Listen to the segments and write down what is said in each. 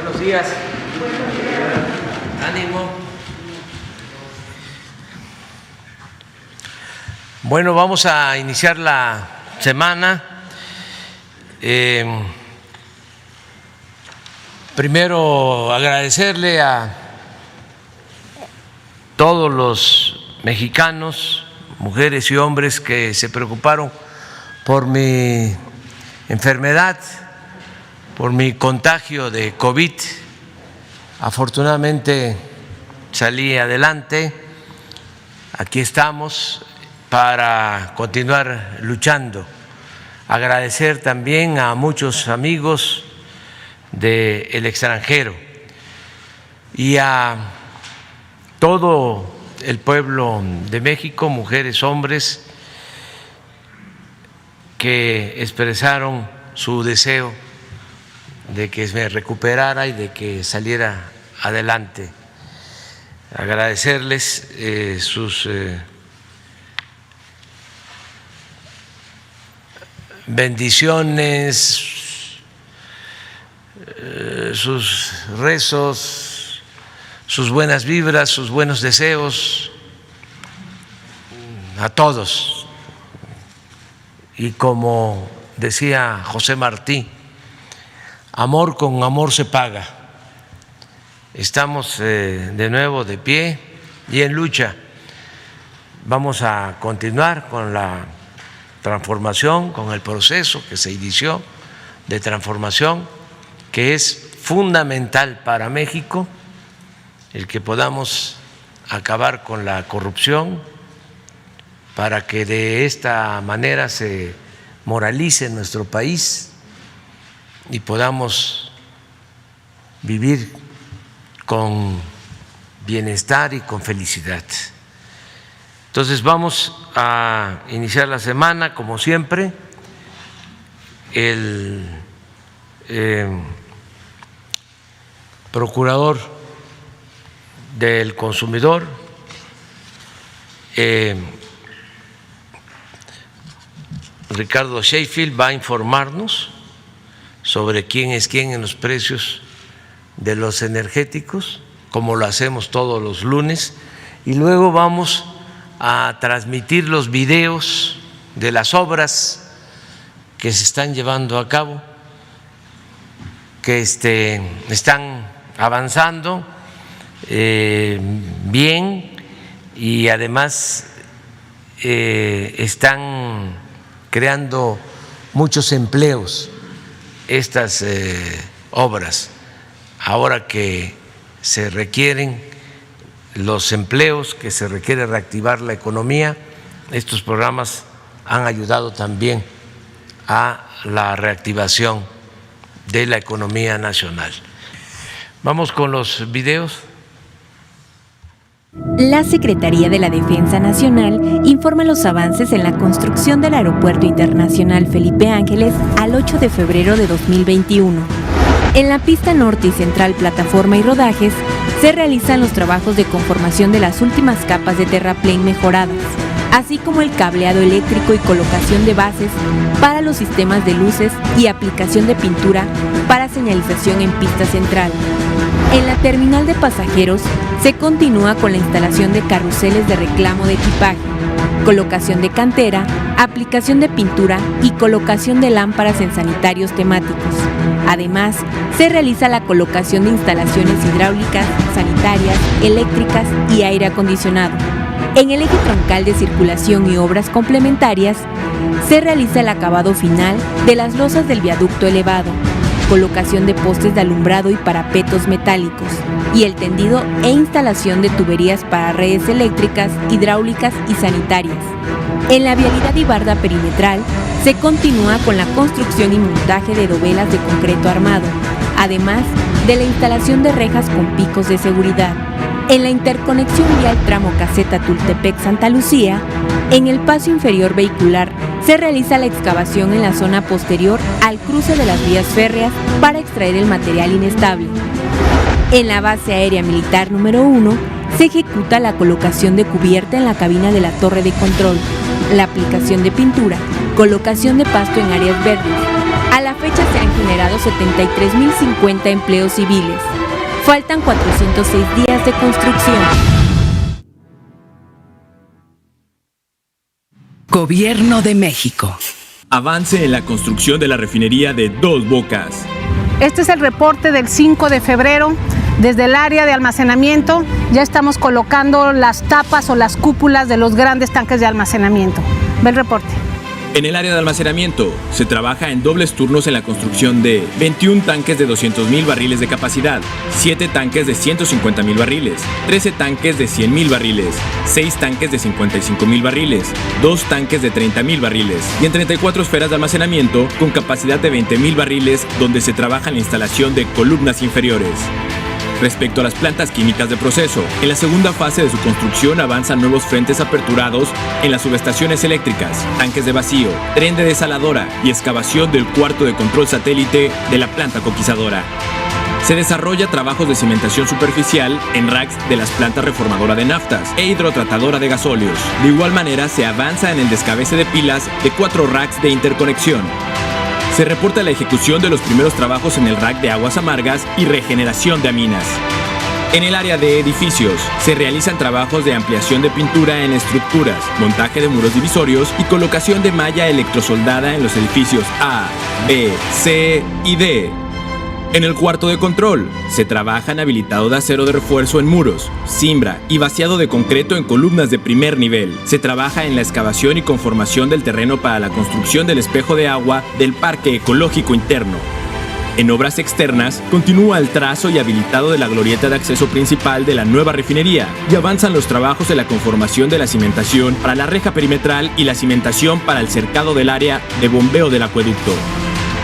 Buenos días. Ánimo. Bueno, vamos a iniciar la semana. Primero agradecerle a todos los mexicanos, mujeres y hombres que se preocuparon por mi enfermedad, por mi contagio de COVID. Afortunadamente salí adelante. Aquí estamos para continuar luchando. Agradecer también a muchos amigos del extranjero y a todo el pueblo de México, mujeres, hombres, que expresaron su deseo de que me recuperara y de que saliera adelante. Agradecerles sus bendiciones, sus rezos, sus buenas vibras, sus buenos deseos a todos. Y como decía José Martí, amor con amor se paga. Estamos de nuevo de pie y en lucha. Vamos a continuar con la transformación, con el proceso que se inició de transformación, que es fundamental para México, el que podamos acabar con la corrupción, para que de esta manera se moralice nuestro país y podamos vivir con bienestar y con felicidad. Entonces vamos a iniciar la semana como siempre. El procurador del consumidor Ricardo Sheffield va a informarnos sobre quién es quién en los precios de los energéticos, como lo hacemos todos los lunes, y luego vamos a transmitir los videos de las obras que se están llevando a cabo, que están avanzando bien y además están creando muchos empleos estas obras. Ahora que se requieren los empleos, que se requiere reactivar la economía, estos programas han ayudado también a la reactivación de la economía nacional. Vamos con los videos. La Secretaría de la Defensa Nacional informa los avances en la construcción del Aeropuerto Internacional Felipe Ángeles al 8 de febrero de 2021. En la pista norte y central, plataforma y rodajes, se realizan los trabajos de conformación de las últimas capas de terraplén mejoradas, así como el cableado eléctrico y colocación de bases para los sistemas de luces y aplicación de pintura para señalización en pista central. En la terminal de pasajeros se continúa con la instalación de carruseles de reclamo de equipaje, colocación de cantera, aplicación de pintura y colocación de lámparas en sanitarios temáticos. Además, se realiza la colocación de instalaciones hidráulicas, sanitarias, eléctricas y aire acondicionado. En el eje troncal de circulación y obras complementarias, se realiza el acabado final de las losas del viaducto elevado, colocación de postes de alumbrado y parapetos metálicos, y el tendido e instalación de tuberías para redes eléctricas, hidráulicas y sanitarias. En la vialidad y barda perimetral, se continúa con la construcción y montaje de dovelas de concreto armado, además de la instalación de rejas con picos de seguridad. En la interconexión vial tramo Caseta Tultepec-Santa Lucía, en el paso inferior vehicular, se realiza la excavación en la zona posterior al cruce de las vías férreas para extraer el material inestable. En la base aérea militar número 1, se ejecuta la colocación de cubierta en la cabina de la torre de control, la aplicación de pintura, colocación de pasto en áreas verdes. A la fecha se han generado 73.050 empleos civiles. Faltan 406 días de construcción. Gobierno de México. Avance en la construcción de la refinería de Dos Bocas. Este es el reporte del 5 de febrero. Desde el área de almacenamiento ya estamos colocando las tapas o las cúpulas de los grandes tanques de almacenamiento. Ve el reporte. En el área de almacenamiento se trabaja en dobles turnos en la construcción de 21 tanques de 200,000 barriles de capacidad, 7 tanques de 150,000 barriles, 13 tanques de 100,000 barriles, 6 tanques de 55,000 barriles, 2 tanques de 30,000 barriles y en 34 esferas de almacenamiento con capacidad de 20,000 barriles donde se trabaja en la instalación de columnas inferiores. Respecto a las plantas químicas de proceso, en la segunda fase de su construcción avanzan nuevos frentes aperturados en las subestaciones eléctricas, tanques de vacío, tren de desaladora y excavación del cuarto de control satélite de la planta coquizadora. Se desarrolla trabajos de cimentación superficial en racks de las plantas reformadora de naftas e hidrotratadora de gasóleos. De igual manera, se avanza en el descabece de pilas de 4 racks de interconexión. Se reporta la ejecución de los primeros trabajos en el rack de aguas amargas y regeneración de aminas. En el área de edificios, se realizan trabajos de ampliación de pintura en estructuras, montaje de muros divisorios y colocación de malla electrosoldada en los edificios A, B, C y D. En el cuarto de control, se trabaja en habilitado de acero de refuerzo en muros, cimbra y vaciado de concreto en columnas de primer nivel. Se trabaja en la excavación y conformación del terreno para la construcción del espejo de agua del Parque Ecológico Interno. En obras externas, continúa el trazo y habilitado de la glorieta de acceso principal de la nueva refinería y avanzan los trabajos de la conformación de la cimentación para la reja perimetral y la cimentación para el cercado del área de bombeo del acueducto.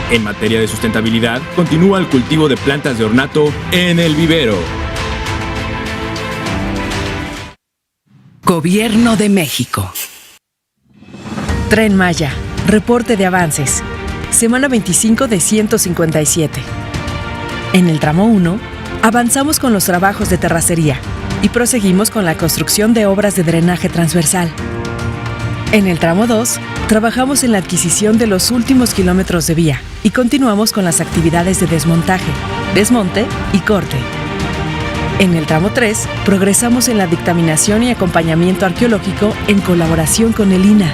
En materia de sustentabilidad, continúa el cultivo de plantas de ornato en el vivero. Gobierno de México. Tren Maya, reporte de avances. Semana 25 de 157. En el tramo 1, avanzamos con los trabajos de terracería y proseguimos con la construcción de obras de drenaje transversal. En el tramo 2, trabajamos en la adquisición de los últimos kilómetros de vía y continuamos con las actividades de desmontaje, desmonte y corte. En el tramo 3, progresamos en la dictaminación y acompañamiento arqueológico en colaboración con el INAH.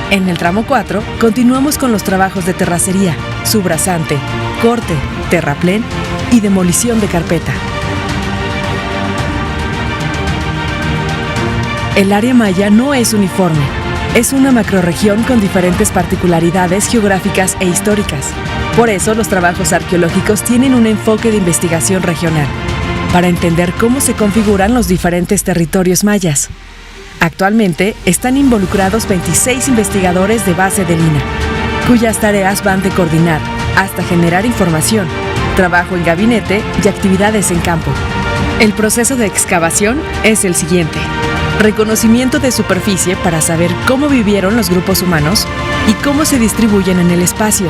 En el tramo 4, continuamos con los trabajos de terracería, subrasante, corte, terraplén y demolición de carpeta. El área maya no es uniforme. Es una macrorregión con diferentes particularidades geográficas e históricas. Por eso, los trabajos arqueológicos tienen un enfoque de investigación regional, para entender cómo se configuran los diferentes territorios mayas. Actualmente, están involucrados 26 investigadores de base del INAH, cuyas tareas van de coordinar hasta generar información, trabajo en gabinete y actividades en campo. El proceso de excavación es el siguiente: reconocimiento de superficie para saber cómo vivieron los grupos humanos y cómo se distribuyen en el espacio.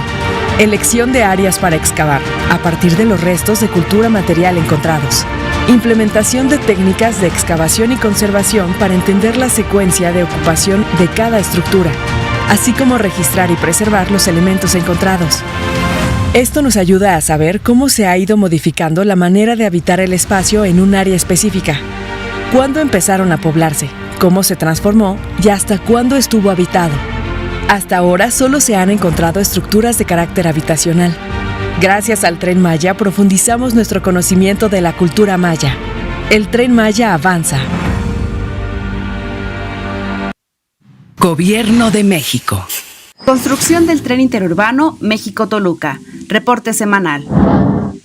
Elección de áreas para excavar, a partir de los restos de cultura material encontrados. Implementación de técnicas de excavación y conservación para entender la secuencia de ocupación de cada estructura, así como registrar y preservar los elementos encontrados. Esto nos ayuda a saber cómo se ha ido modificando la manera de habitar el espacio en un área específica. ¿Cuándo empezaron a poblarse? ¿Cómo se transformó? ¿Y hasta cuándo estuvo habitado? Hasta ahora solo se han encontrado estructuras de carácter habitacional. Gracias al Tren Maya profundizamos nuestro conocimiento de la cultura maya. El Tren Maya avanza. Gobierno de México. Construcción del tren interurbano México-Toluca. Reporte semanal.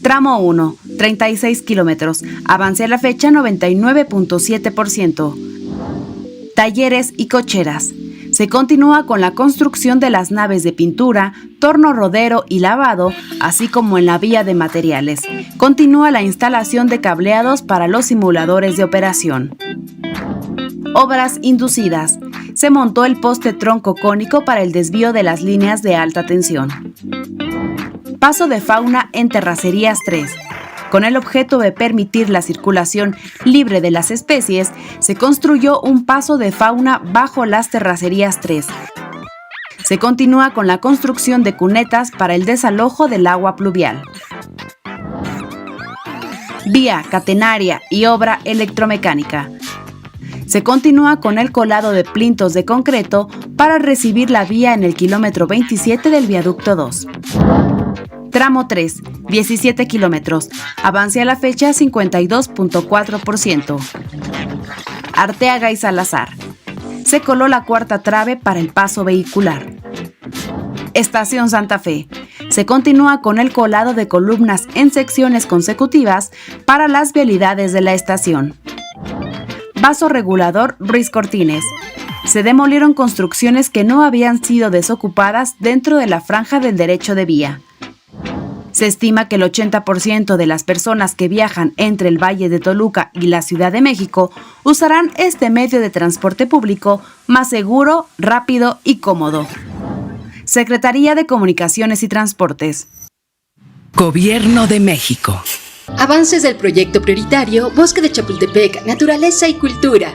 Tramo 1, 36 kilómetros. Avance a la fecha 99.7%. Talleres y cocheras. Se continúa con la construcción de las naves de pintura, torno rodero y lavado, así como en la vía de materiales. Continúa la instalación de cableados para los simuladores de operación. Obras inducidas. Se montó el poste tronco cónico para el desvío de las líneas de alta tensión. Paso de fauna en Terracerías 3. Con el objeto de permitir la circulación libre de las especies, se construyó un paso de fauna bajo las Terracerías 3. Se continúa con la construcción de cunetas para el desalojo del agua pluvial. Vía, catenaria y obra electromecánica. Se continúa con el colado de plintos de concreto para recibir la vía en el kilómetro 27 del viaducto 2. Tramo 3, 17 kilómetros. Avance a la fecha 52.4%. Arteaga y Salazar. Se coló la cuarta trave para el paso vehicular. Estación Santa Fe. Se continúa con el colado de columnas en secciones consecutivas para las vialidades de la estación. Vaso regulador Ruiz Cortines. Se demolieron construcciones que no habían sido desocupadas dentro de la franja del derecho de vía. Se estima que el 80% de las personas que viajan entre el Valle de Toluca y la Ciudad de México usarán este medio de transporte público más seguro, rápido y cómodo. Secretaría de Comunicaciones y Transportes. Gobierno de México. Avances del proyecto prioritario Bosque de Chapultepec, Naturaleza y Cultura.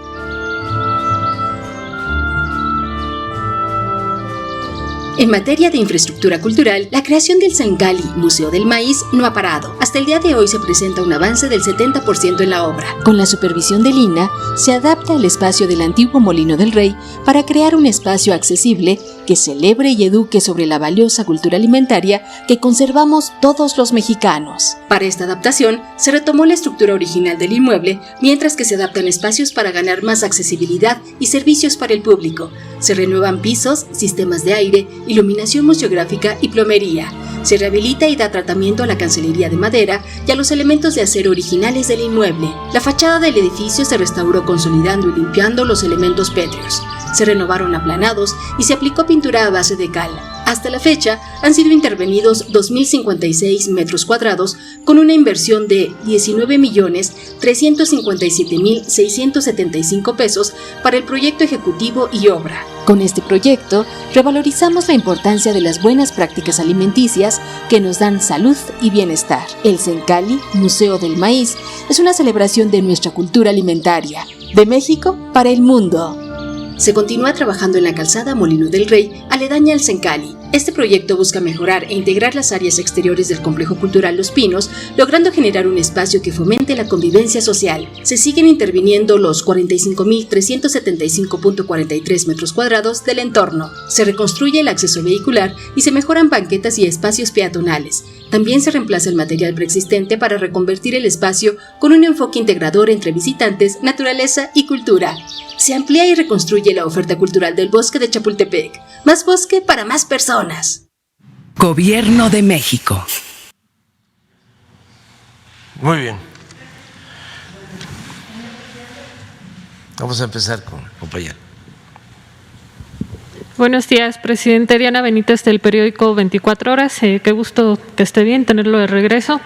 En materia de infraestructura cultural, la creación del Sencali, Museo del Maíz, no ha parado. Hasta el día de hoy se presenta un avance del 70% en la obra. Con la supervisión del INAH, se adapta el espacio del antiguo Molino del Rey para crear un espacio accesible que celebre y eduque sobre la valiosa cultura alimentaria que conservamos todos los mexicanos. Para esta adaptación, se retomó la estructura original del inmueble, mientras que se adaptan espacios para ganar más accesibilidad y servicios para el público. Se renuevan pisos, sistemas de aire, iluminación museográfica y plomería. Se rehabilita y da tratamiento a la cancelería de madera y a los elementos de acero originales del inmueble. La fachada del edificio se restauró consolidando y limpiando los elementos pétreos. Se renovaron aplanados y se aplicó pintura a base de cal. Hasta la fecha, han sido intervenidos 2.056 metros cuadrados con una inversión de 19.357.675 pesos para el proyecto ejecutivo y obra. Con este proyecto, revalorizamos la importancia de las buenas prácticas alimenticias que nos dan salud y bienestar. El Sencali, Museo del Maíz, es una celebración de nuestra cultura alimentaria, de México para el mundo. Se continúa trabajando en la calzada Molino del Rey, aledaña al Sencali. Este proyecto busca mejorar e integrar las áreas exteriores del complejo cultural Los Pinos, logrando generar un espacio que fomente la convivencia social. Se siguen interviniendo los 45.375.43 metros cuadrados del entorno. Se reconstruye el acceso vehicular y se mejoran banquetas y espacios peatonales. También se reemplaza el material preexistente para reconvertir el espacio con un enfoque integrador entre visitantes, naturaleza y cultura. Se amplía y reconstruye la oferta cultural del Bosque de Chapultepec. Más bosque para más personas. Gobierno de México. Muy bien. Vamos a empezar con el compañero. Buenos días, presidente. Diana Benítez del periódico 24 Horas. Qué gusto que esté bien, tenerlo de regreso.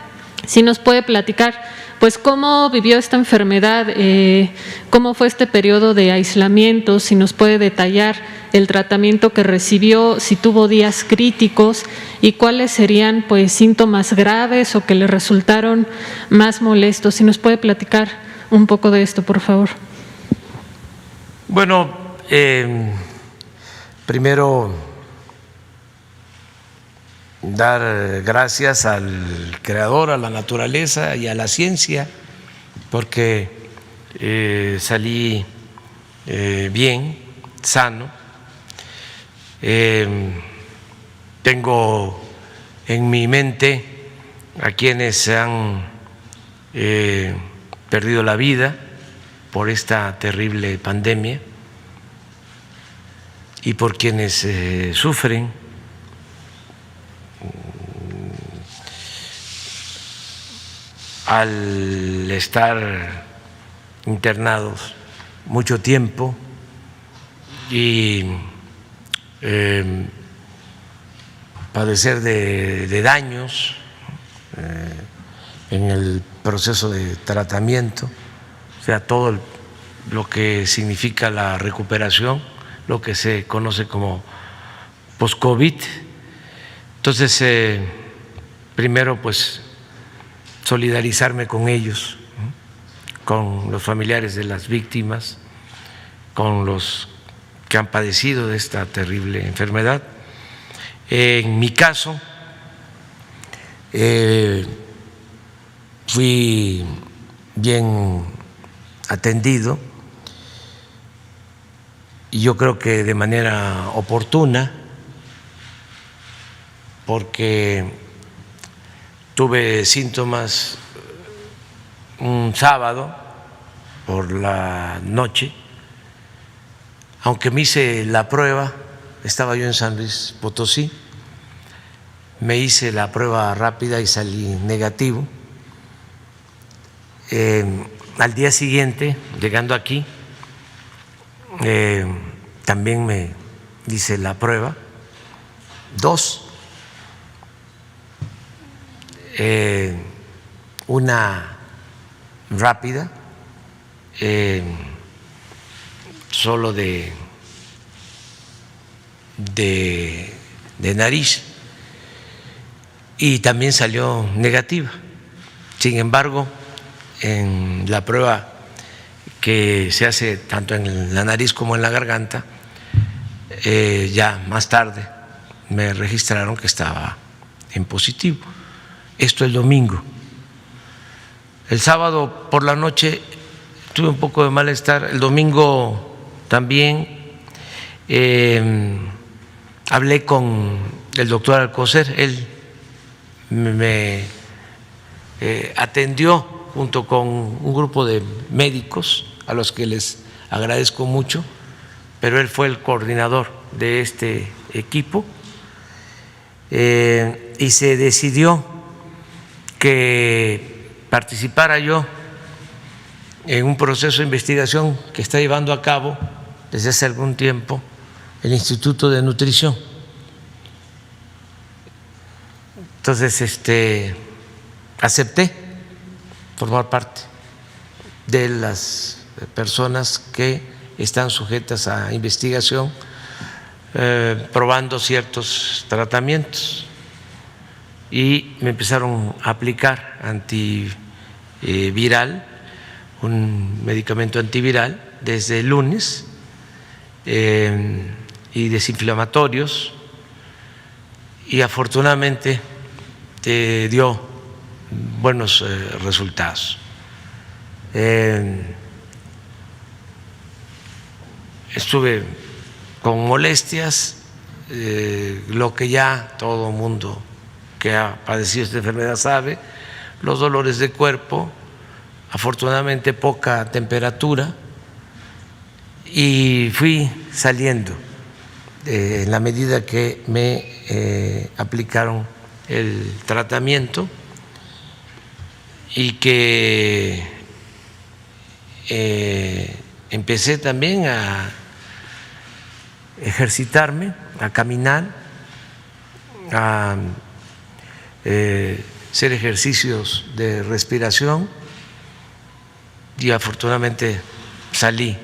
Si nos puede platicar, pues, cómo vivió esta enfermedad, cómo fue este periodo de aislamiento, si nos puede detallar el tratamiento que recibió, si tuvo días críticos y cuáles serían, pues, síntomas graves o que le resultaron más molestos. Si nos puede platicar un poco de esto, por favor. Bueno, primero dar gracias al Creador, a la naturaleza y a la ciencia, porque salí bien, sano. Tengo en mi mente a quienes han perdido la vida por esta terrible pandemia y por quienes sufren al estar internados mucho tiempo y padecer de daños en el proceso de tratamiento, o sea, todo lo que significa la recuperación, lo que se conoce como post-COVID. Entonces, primero, pues, solidarizarme con ellos, con los familiares de las víctimas, con los que han padecido de esta terrible enfermedad. En mi caso, fui bien atendido y yo creo que de manera oportuna, porque tuve síntomas un sábado por la noche, aunque me hice la prueba, estaba yo en San Luis Potosí, me hice la prueba rápida y salí negativo. Al día siguiente, llegando aquí, también me hice la prueba, 2, una rápida, solo de nariz, y también salió negativa. Sin embargo, en la prueba que se hace tanto en la nariz como en la garganta, ya más tarde me registraron que estaba en positivo. Esto el domingo. El sábado por la noche tuve un poco de malestar. El domingo también hablé con el doctor Alcocer. Él me atendió junto con un grupo de médicos a los que les agradezco mucho, pero él fue el coordinador de este equipo, y se decidió que participara yo en un proceso de investigación que está llevando a cabo desde hace algún tiempo el Instituto de Nutrición. Entonces, acepté formar parte de las personas que están sujetas a investigación, probando ciertos tratamientos, y me empezaron a aplicar antiviral, un medicamento antiviral desde el lunes, y desinflamatorios, y afortunadamente dio buenos resultados. Estuve con molestias, lo que ya todo mundo que ha padecido esta enfermedad sabe, los dolores de cuerpo, afortunadamente poca temperatura, y fui saliendo en la medida que me aplicaron el tratamiento, y que empecé también a ejercitarme, a caminar, a hacer ejercicios de respiración, y afortunadamente salí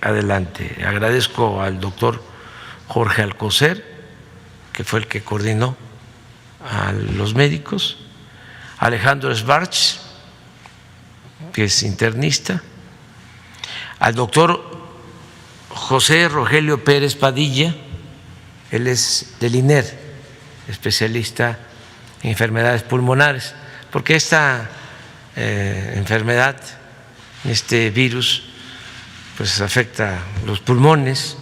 adelante. Agradezco al doctor Jorge Alcocer, que fue el que coordinó a los médicos, Alejandro Schwartz, que es internista, al doctor José Rogelio Pérez Padilla, él es del INER, especialista en enfermedades pulmonares, porque esta enfermedad, este virus, pues afecta los pulmones.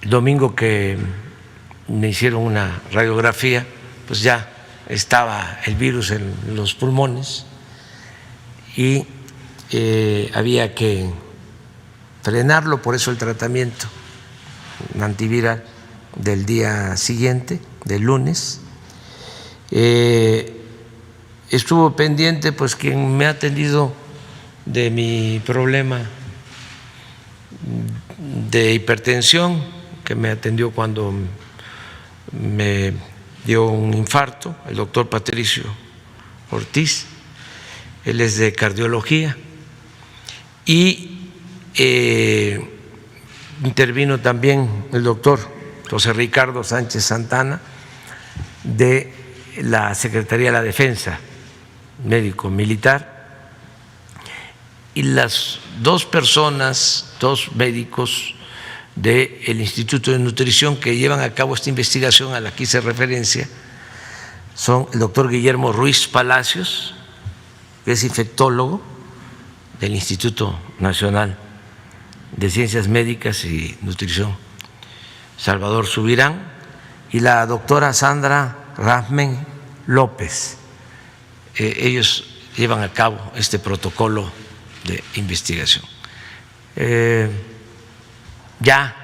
El domingo que me hicieron una radiografía, pues ya estaba el virus en los pulmones, y había que frenarlo, por eso el tratamiento antiviral del día siguiente, del lunes. Estuvo pendiente pues quien me ha atendido de mi problema de hipertensión, que me atendió cuando me dio un infarto, el doctor Patricio Ortiz, él es de cardiología, y intervino también el doctor José Ricardo Sánchez Santana de la Secretaría de la Defensa, médico militar, y las dos médicos del Instituto de Nutrición que llevan a cabo esta investigación a la que hice referencia son el doctor Guillermo Ruiz Palacios, que es infectólogo del Instituto Nacional de Ciencias Médicas y Nutrición, Salvador Subirán, y la doctora Sandra Rasmen López. Ellos llevan a cabo este protocolo de investigación. Ya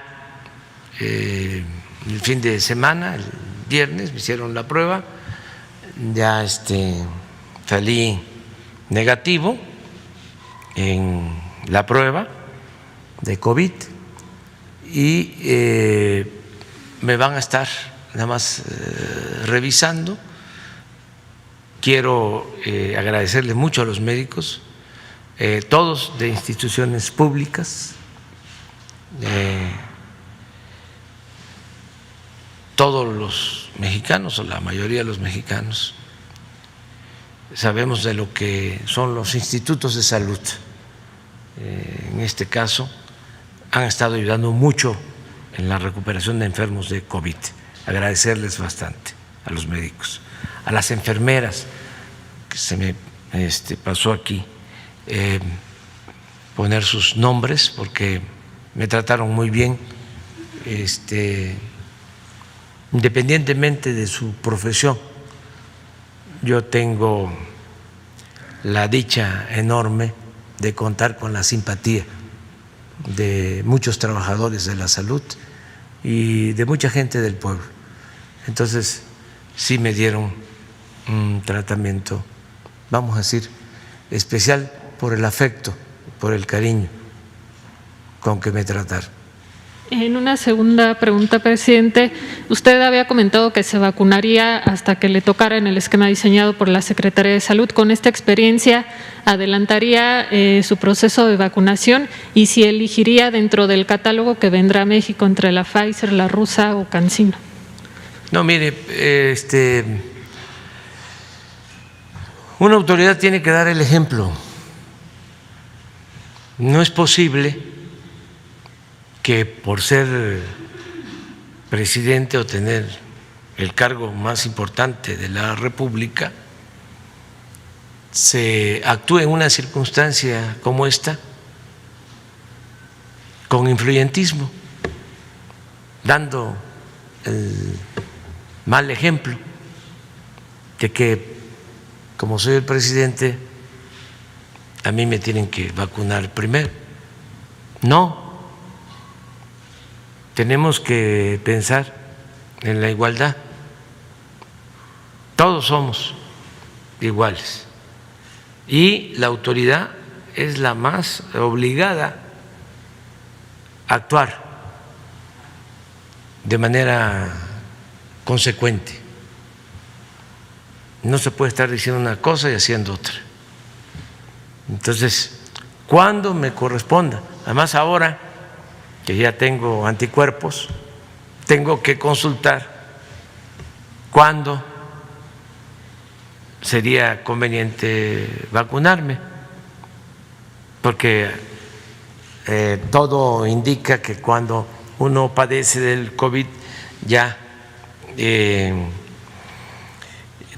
el fin de semana, el viernes, me hicieron la prueba, ya salí negativo en la prueba de COVID y me van a estar nada más revisando. Quiero agradecerle mucho a los médicos, todos de instituciones públicas, todos los mexicanos o la mayoría de los mexicanos sabemos de lo que son los institutos de salud. En este caso han estado ayudando mucho en la recuperación de enfermos de COVID. Agradecerles bastante a los médicos, a las enfermeras, que se me pasó aquí poner sus nombres porque me trataron muy bien, independientemente de su profesión. Yo tengo la dicha enorme de contar con la simpatía de muchos trabajadores de la salud y de mucha gente del pueblo. Entonces, sí me dieron un tratamiento, vamos a decir, especial por el afecto, por el cariño con que me trataron. En una segunda pregunta, presidente, usted había comentado que se vacunaría hasta que le tocara en el esquema diseñado por la Secretaría de Salud. Con esta experiencia, ¿adelantaría su proceso de vacunación y si elegiría dentro del catálogo que vendrá a México entre la Pfizer, la rusa o CanSino? No, mire, una autoridad tiene que dar el ejemplo. No es posible que por ser presidente o tener el cargo más importante de la República se actúe en una circunstancia como esta con influyentismo, dando el mal ejemplo de que como soy el presidente a mí me tienen que vacunar primero. No. Tenemos que pensar en la igualdad. Todos somos iguales y la autoridad es la más obligada a actuar de manera consecuente. No se puede estar diciendo una cosa y haciendo otra. Entonces, cuando me corresponda, además ahora que ya tengo anticuerpos, tengo que consultar cuándo sería conveniente vacunarme, porque todo indica que cuando uno padece del COVID ya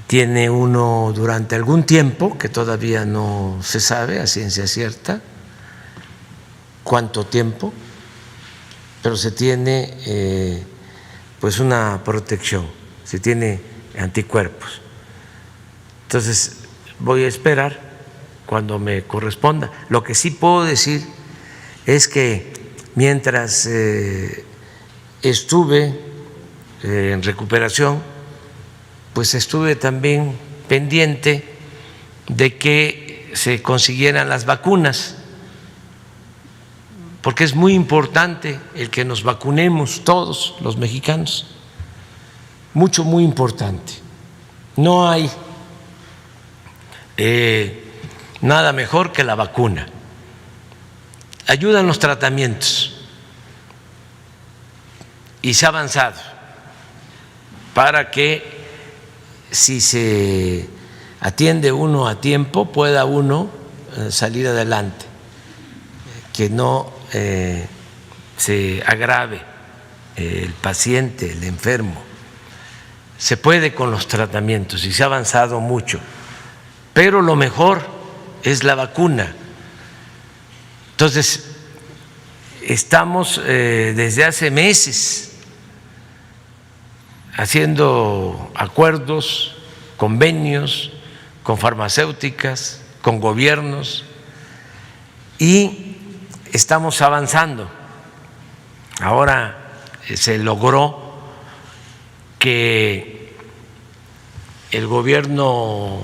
tiene uno durante algún tiempo, que todavía no se sabe a ciencia cierta cuánto tiempo, pero se tiene pues una protección, se tiene anticuerpos. Entonces voy a esperar cuando me corresponda. Lo que sí puedo decir es que mientras estuve en recuperación, pues estuve también pendiente de que se consiguieran las vacunas, porque es muy importante el que nos vacunemos todos los mexicanos, muy importante. No hay nada mejor que la vacuna. Ayudan los tratamientos y se ha avanzado para que si se atiende uno a tiempo pueda uno salir adelante que no se agrave el paciente, el enfermo. Se puede con los tratamientos y se ha avanzado mucho, pero lo mejor es la vacuna. Entonces, estamos desde hace meses haciendo acuerdos, convenios con farmacéuticas, con gobiernos, y estamos avanzando. Ahora se logró que el gobierno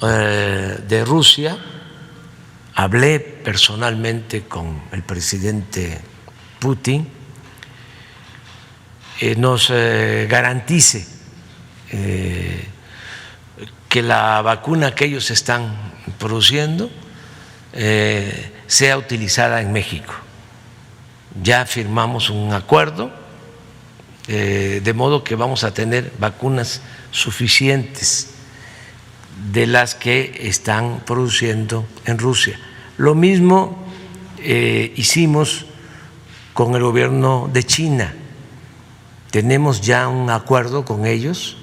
de Rusia, hablé personalmente con el presidente Putin, nos garantice que la vacuna que ellos están produciendo sea utilizada en México. Ya firmamos un acuerdo, de modo que vamos a tener vacunas suficientes de las que están produciendo en Rusia. Lo mismo hicimos con el gobierno de China. Tenemos ya un acuerdo con ellos.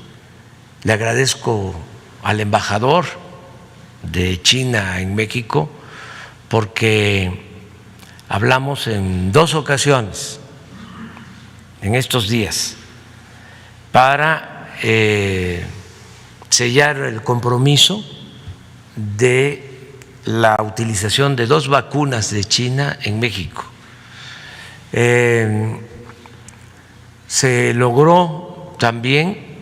Le agradezco al embajador de China en México porque hablamos en 2 ocasiones en estos días para sellar el compromiso de la utilización de 2 vacunas de China en México. Se logró también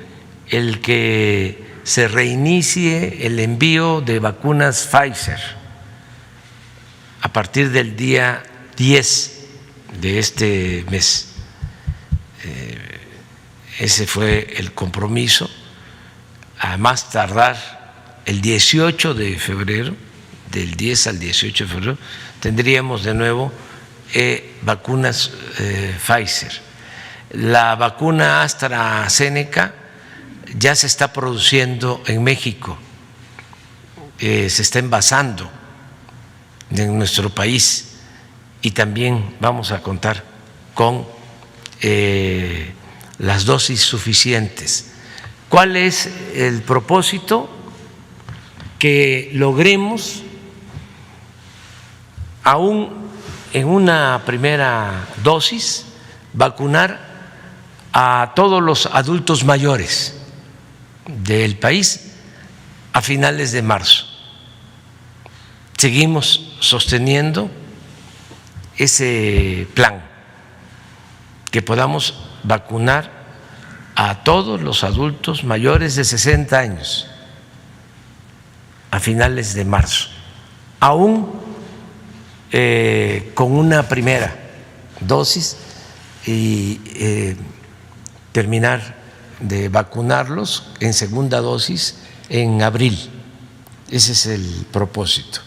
el que se reinicie el envío de vacunas Pfizer a partir del día 10 de este mes. Ese fue el compromiso. A más tardar el 18 de febrero, del 10 al 18 de febrero, tendríamos de nuevo vacunas Pfizer. La vacuna AstraZeneca ya se está produciendo en México, se está envasando en nuestro país y también vamos a contar con las dosis suficientes. ¿Cuál es el propósito? Que logremos, aún en una primera dosis, vacunar a todos los adultos mayores del país a finales de marzo. Seguimos sosteniendo ese plan, que podamos vacunar a todos los adultos mayores de 60 años a finales de marzo, aún con una primera dosis, y terminar de vacunarlos en segunda dosis en abril. Ese es el propósito.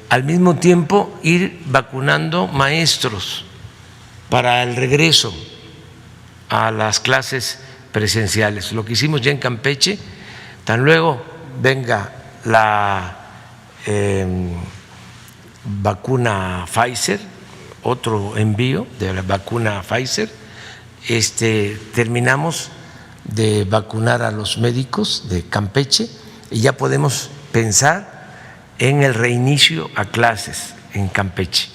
Al mismo tiempo, ir vacunando maestros para el regreso a las clases presenciales. Lo que hicimos ya en Campeche, tan luego venga la vacuna Pfizer, otro envío de la vacuna Pfizer, terminamos de vacunar a los médicos de Campeche y ya podemos pensar en el reinicio a clases en Campeche.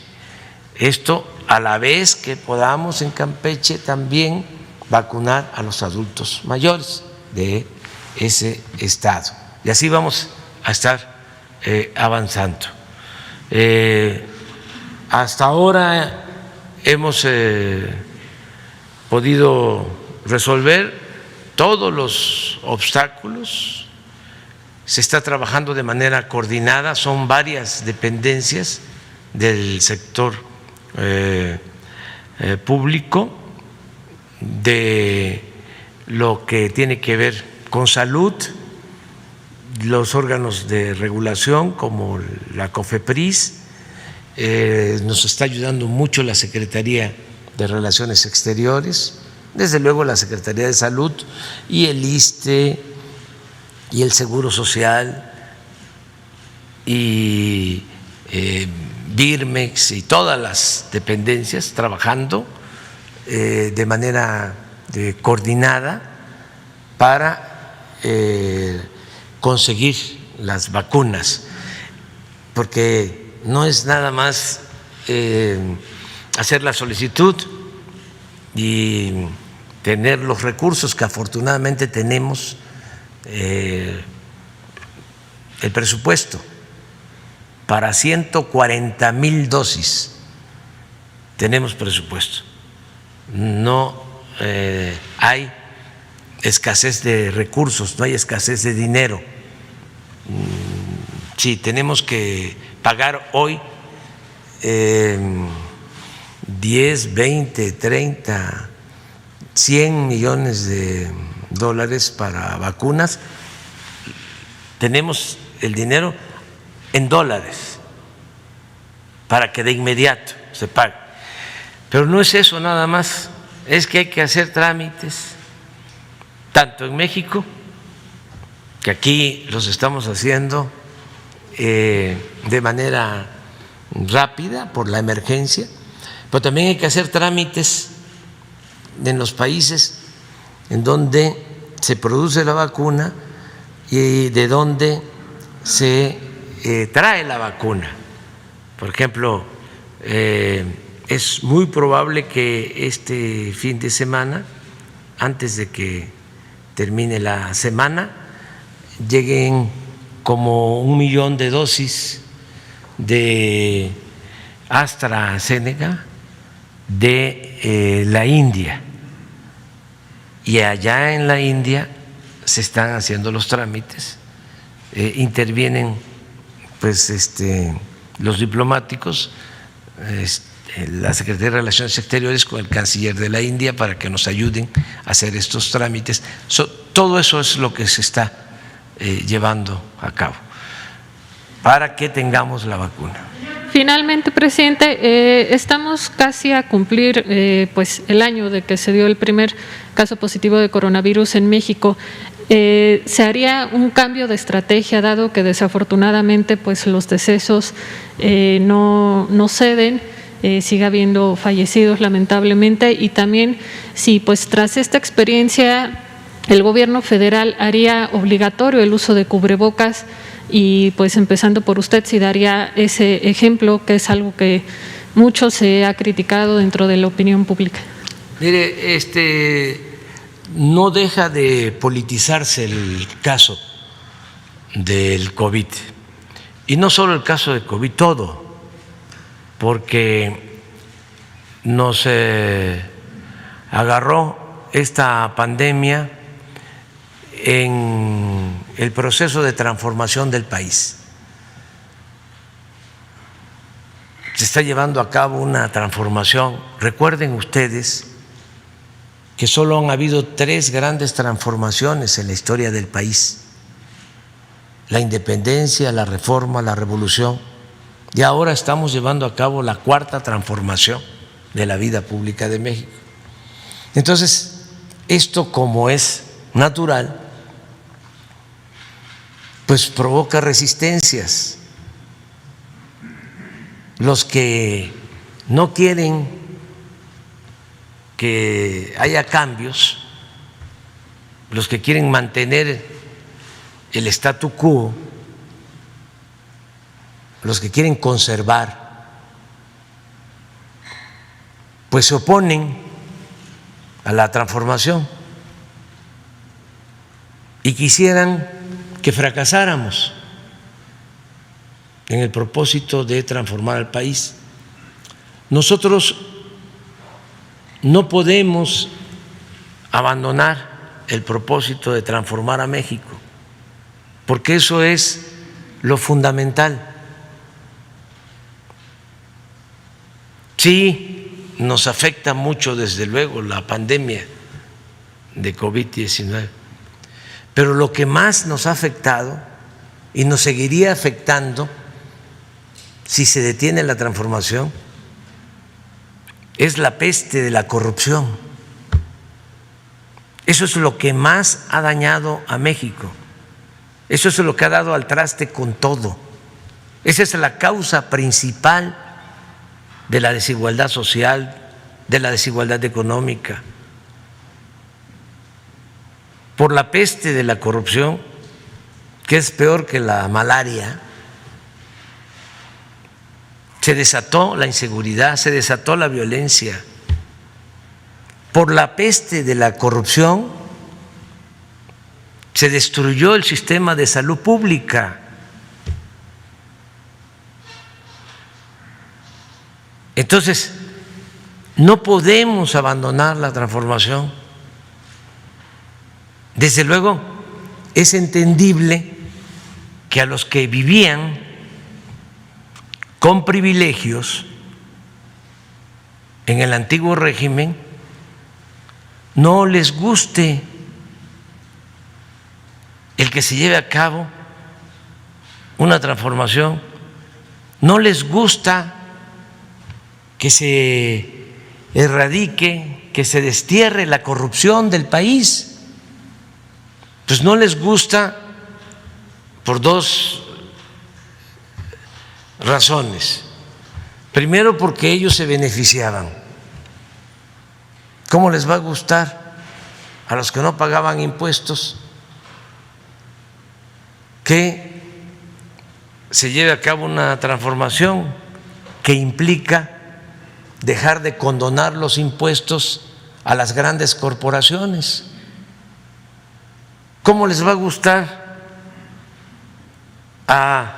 Esto a la vez que podamos en Campeche también vacunar a los adultos mayores de ese estado. Y así vamos a estar avanzando. Hasta ahora hemos podido resolver todos los obstáculos. Se está trabajando de manera coordinada, son varias dependencias del sector público, de lo que tiene que ver con salud, los órganos de regulación como la COFEPRIS, nos está ayudando mucho la Secretaría de Relaciones Exteriores, desde luego la Secretaría de Salud y el ISSSTE y el Seguro Social y Birmex y todas las dependencias trabajando de manera coordinada para conseguir las vacunas, porque no es nada más hacer la solicitud y tener los recursos que afortunadamente tenemos, el presupuesto para 140,000 dosis, tenemos presupuesto, no hay escasez de recursos, no hay escasez de dinero. Sí, tenemos que pagar hoy 10, 20, 30, 100 millones de dólares para vacunas. Tenemos el dinero en dólares para que de inmediato se pague. Pero no es eso nada más, es que hay que hacer trámites, tanto en México, que aquí los estamos haciendo de manera rápida por la emergencia, pero también hay que hacer trámites en los países en donde se produce la vacuna y de donde se trae la vacuna. Por ejemplo, es muy probable que este fin de semana, antes de que termine la semana, lleguen como 1 millón de dosis de AstraZeneca de la India, y allá en la India se están haciendo los trámites, intervienen pues los diplomáticos, la Secretaría de Relaciones Exteriores con el canciller de la India para que nos ayuden a hacer estos trámites. Todo eso es lo que se está llevando a cabo para que tengamos la vacuna. Finalmente, presidente, estamos casi a cumplir pues el año de que se dio el primer caso positivo de coronavirus en México. ¿Se haría un cambio de estrategia dado que desafortunadamente pues los decesos no ceden? Sigue habiendo fallecidos lamentablemente, y también si pues tras esta experiencia el gobierno federal haría obligatorio el uso de cubrebocas, y pues empezando por usted, si daría ese ejemplo, que es algo que mucho se ha criticado dentro de la opinión pública. Mire, no deja de politizarse el caso del COVID, y no solo el caso del COVID, todo, porque nos agarró esta pandemia en el proceso de transformación del país. Se está llevando a cabo una transformación. Recuerden ustedes que solo han habido 3 grandes transformaciones en la historia del país: la independencia, la reforma, la revolución, y ahora estamos llevando a cabo la 4ª transformación de la vida pública de México. Entonces, esto, como es natural, pues provoca resistencias. Los que no quieren que haya cambios, los que quieren mantener el statu quo, los que quieren conservar, pues se oponen a la transformación y quisieran que fracasáramos en el propósito de transformar al país. Nosotros no podemos abandonar el propósito de transformar a México, porque eso es lo fundamental. Sí, nos afecta mucho, desde luego, la pandemia de COVID-19, pero lo que más nos ha afectado y nos seguiría afectando si se detiene la transformación es la peste de la corrupción. Eso es lo que más ha dañado a México. Eso es lo que ha dado al traste con todo. Esa es la causa principal de la desigualdad social, de la desigualdad económica, por la peste de la corrupción, que es peor que la malaria. Se desató la inseguridad, se desató la violencia. Por la peste de la corrupción se destruyó el sistema de salud pública. Entonces, no podemos abandonar la transformación. Desde luego, es entendible que a los que vivían con privilegios en el antiguo régimen no les guste el que se lleve a cabo una transformación, no les gusta que se erradique, que se destierre la corrupción del país. Pues no les gusta por dos razones. Primero, porque ellos se beneficiaban. ¿Cómo les va a gustar a los que no pagaban impuestos que se lleve a cabo una transformación que implica dejar de condonar los impuestos a las grandes corporaciones? ¿Cómo les va a gustar a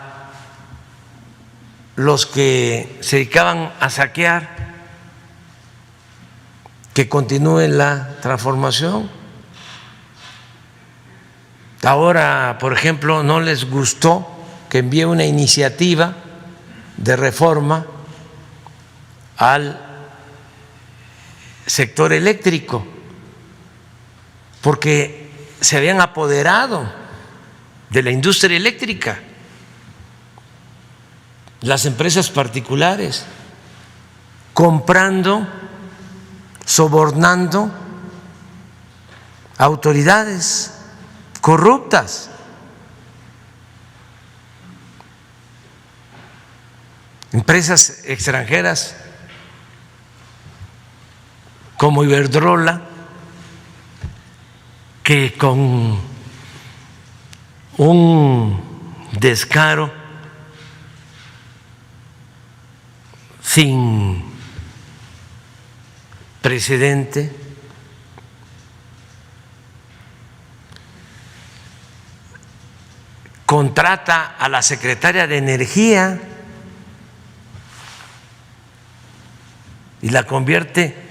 los que se dedicaban a saquear que continúe la transformación? Ahora, por ejemplo, no les gustó que envíe una iniciativa de reforma al sector eléctrico, porque se habían apoderado de la industria eléctrica las empresas particulares, comprando, sobornando a autoridades corruptas. Empresas extranjeras como Iberdrola, que con un descaro sin precedente contrata a la secretaria de Energía y la convierte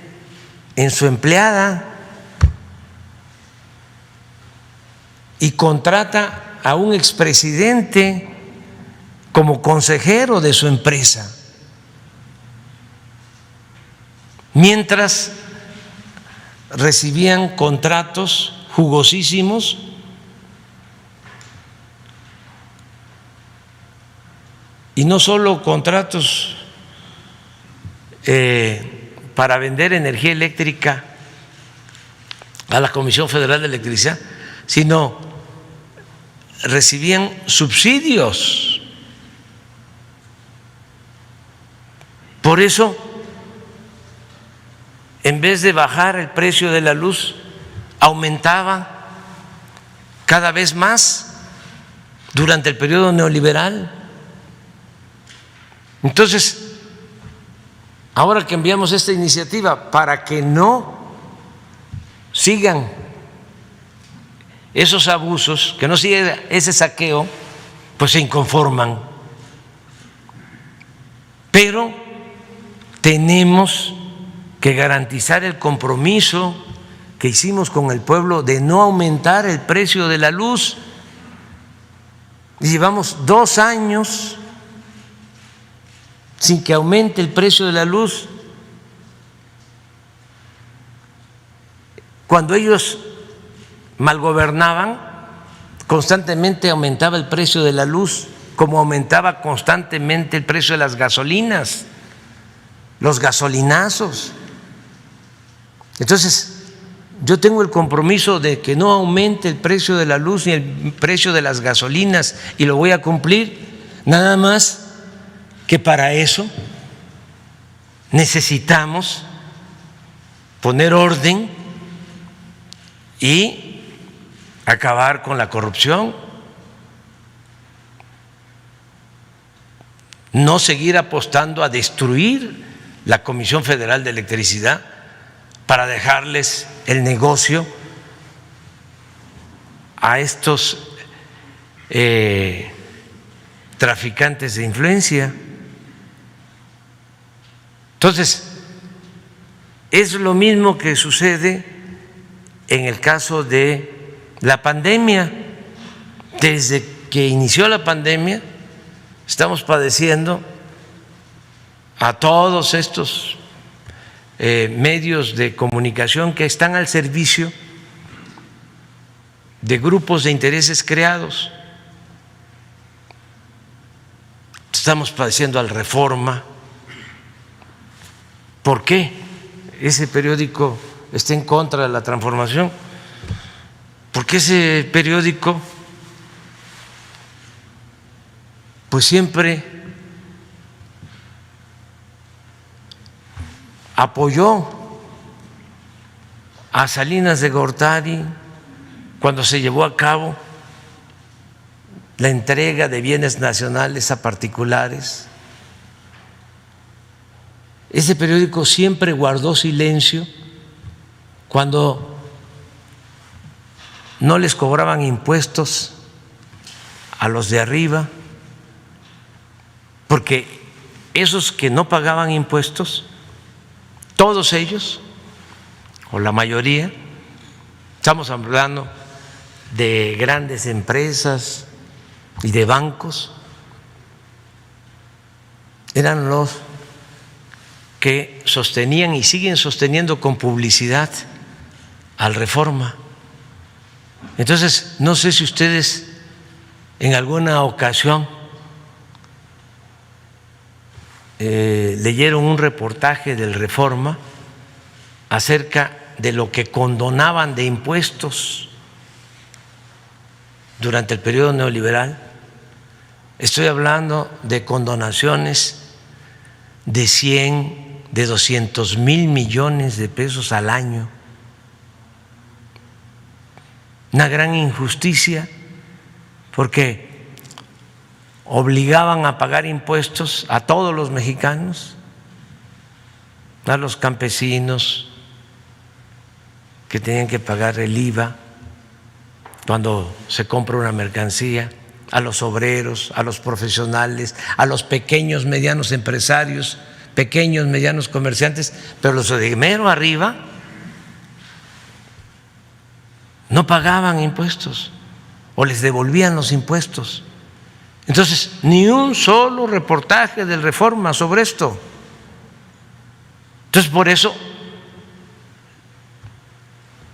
en su empleada, y contrata a un expresidente como consejero de su empresa, mientras recibían contratos jugosísimos y no solo contratos para vender energía eléctrica a la Comisión Federal de Electricidad, sino recibían subsidios. Por eso, en vez de bajar el precio de la luz, aumentaba cada vez más durante el periodo neoliberal. Entonces, ahora que enviamos esta iniciativa para que no sigan esos abusos, que no siga ese saqueo, pues se inconforman. Pero tenemos que garantizar el compromiso que hicimos con el pueblo de no aumentar el precio de la luz. Y llevamos 2 años sin que aumente el precio de la luz. Cuando ellos malgobernaban, constantemente aumentaba el precio de la luz, como aumentaba constantemente el precio de las gasolinas, los gasolinazos. Entonces, yo tengo el compromiso de que no aumente el precio de la luz ni el precio de las gasolinas, y lo voy a cumplir. Nada más que para eso necesitamos poner orden y acabar con la corrupción, no seguir apostando a destruir la Comisión Federal de Electricidad para dejarles el negocio a estos traficantes de influencia. Entonces, es lo mismo que sucede en el caso de la pandemia. Desde que inició la pandemia, estamos padeciendo a todos estos medios de comunicación que están al servicio de grupos de intereses creados. Estamos padeciendo al Reforma. ¿Por qué ese periódico está en contra de la transformación? Porque ese periódico pues siempre apoyó a Salinas de Gortari cuando se llevó a cabo la entrega de bienes nacionales a particulares. Ese periódico siempre guardó silencio cuando no les cobraban impuestos a los de arriba, porque esos que no pagaban impuestos, todos ellos, o la mayoría, estamos hablando de grandes empresas y de bancos, eran los que sostenían y siguen sosteniendo con publicidad al Reforma. Entonces, no sé si ustedes en alguna ocasión leyeron un reportaje del Reforma acerca de lo que condonaban de impuestos durante el periodo neoliberal. Estoy hablando de condonaciones de 100, de 200 mil millones de pesos al año. Una gran injusticia, porque obligaban a pagar impuestos a todos los mexicanos, a los campesinos que tenían que pagar el IVA cuando se compra una mercancía, a los obreros, a los profesionales, a los pequeños, medianos empresarios, pequeños, medianos comerciantes, pero los de mero arriba no pagaban impuestos o les devolvían los impuestos. Entonces, ni un solo reportaje del Reforma sobre esto. Entonces, por eso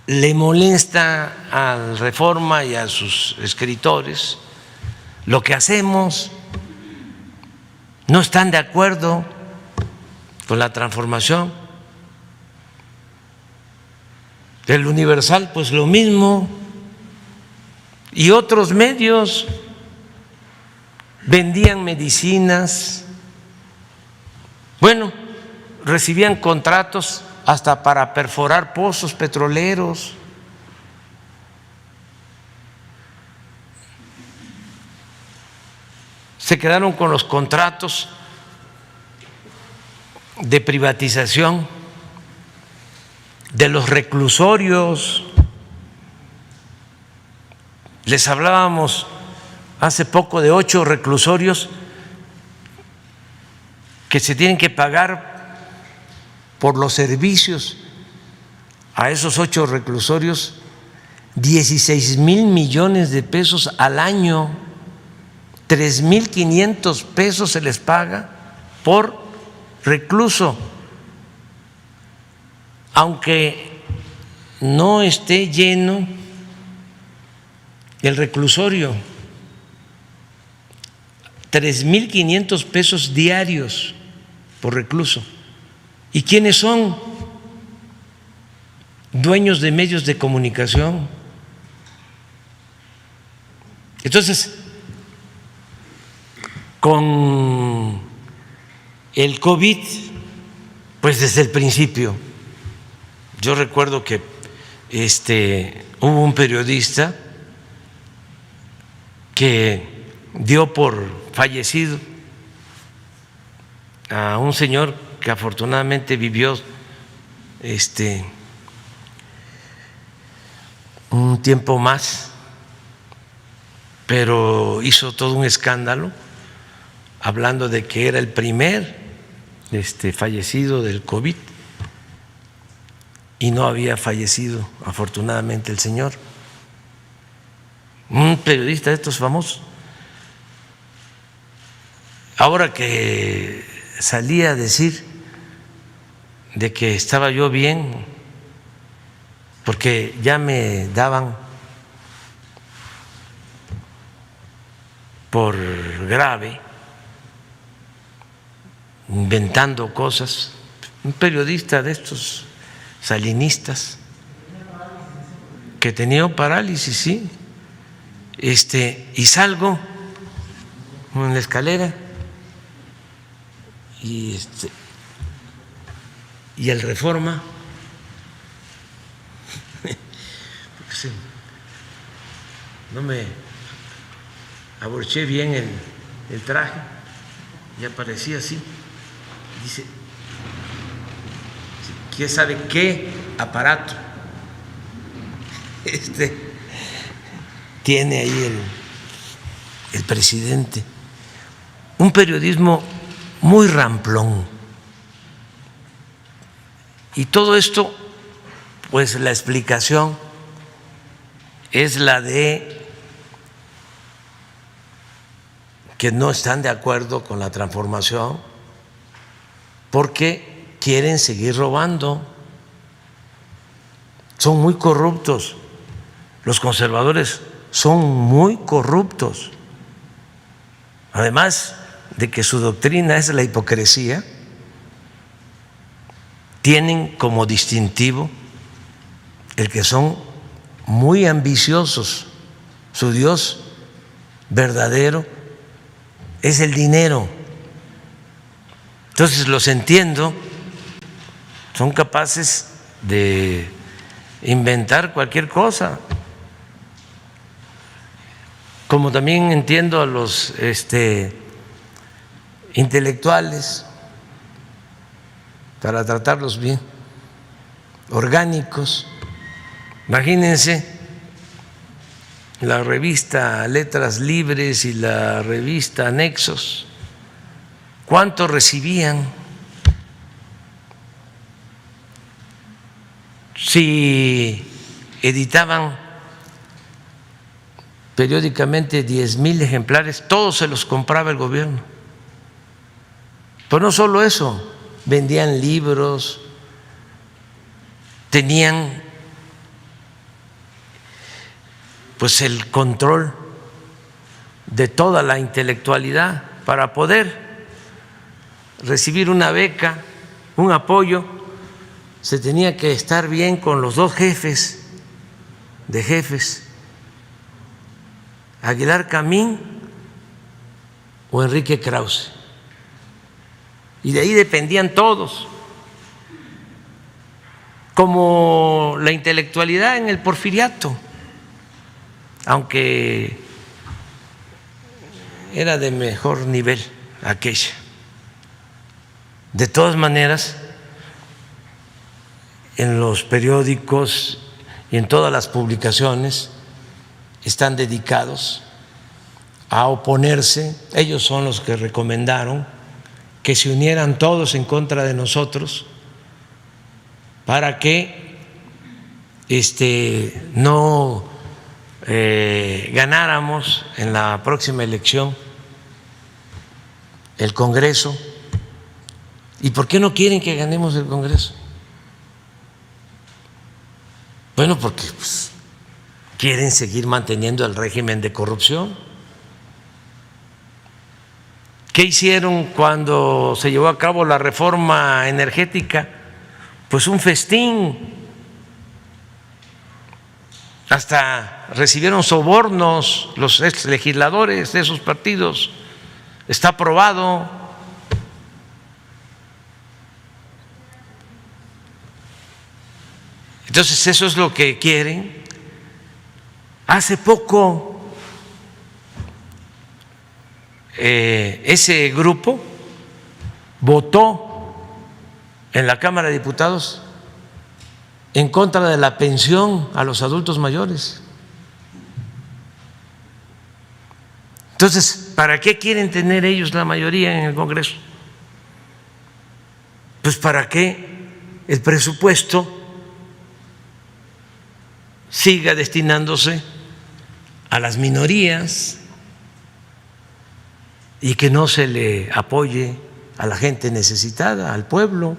le molesta al Reforma y a sus escritores lo que hacemos. No están de acuerdo con la transformación. El Universal, pues lo mismo, y otros medios vendían medicinas, bueno, recibían contratos hasta para perforar pozos petroleros. Se quedaron con los contratos de privatización de los reclusorios. Les hablábamos hace poco de 8 reclusorios que se tienen que pagar por los servicios a esos 8 reclusorios 16,000 millones de pesos al año. 3,500 pesos se les paga por recluso, aunque no esté lleno el reclusorio. 3,500 pesos diarios por recluso. ¿Y quiénes son? Dueños de medios de comunicación. Entonces, con el COVID, pues desde el principio, yo recuerdo que hubo un periodista que dio por fallecido a un señor que afortunadamente vivió un tiempo más, pero hizo todo un escándalo hablando de que era el primer fallecido del COVID y no había fallecido afortunadamente el señor. Un periodista de estos famosos. Ahora que salía a decir de que estaba yo bien, porque ya me daban por grave, inventando cosas, un periodista de estos salinistas que tenía parálisis, sí, y salgo en la escalera y el Reforma no me abroché bien el traje y aparecía así, dice, ¿quién sabe qué aparato tiene ahí el presidente? Un periodismo muy ramplón. Y todo esto, pues la explicación es la de que no están de acuerdo con la transformación porque quieren seguir robando. Son muy corruptos. Los conservadores son muy corruptos. Además de que su doctrina es la hipocresía, tienen como distintivo el que son muy ambiciosos. Su Dios verdadero es el dinero. Entonces los entiendo, son capaces de inventar cualquier cosa. Como también entiendo a los intelectuales, para tratarlos bien, orgánicos. Imagínense la revista Letras Libres y la revista Nexos, ¿cuánto recibían? Si editaban periódicamente 10,000 ejemplares, todos se los compraba el gobierno. Pero no solo eso, vendían libros, tenían pues el control de toda la intelectualidad para poder recibir una beca, un apoyo. Se tenía que estar bien con los dos jefes de jefes, Aguilar Camín o Enrique Krause, y de ahí dependían todos, como la intelectualidad en el Porfiriato, aunque era de mejor nivel aquella. De todas maneras, en los periódicos y en todas las publicaciones están dedicados a oponerse. Ellos son los que recomendaron que se unieran todos en contra de nosotros para que no ganáramos en la próxima elección el Congreso. ¿Y por qué no quieren que ganemos el Congreso? Bueno, porque pues, quieren seguir manteniendo el régimen de corrupción. ¿Qué hicieron cuando se llevó a cabo la reforma energética? Pues un festín. Hasta recibieron sobornos los exlegisladores de esos partidos. Está aprobado. Entonces eso es lo que quieren. Hace poco ese grupo votó en la Cámara de Diputados en contra de la pensión a los adultos mayores. Entonces, ¿para qué quieren tener ellos la mayoría en el Congreso? Pues para que el presupuesto siga destinándose a las minorías y que no se le apoye a la gente necesitada, al pueblo.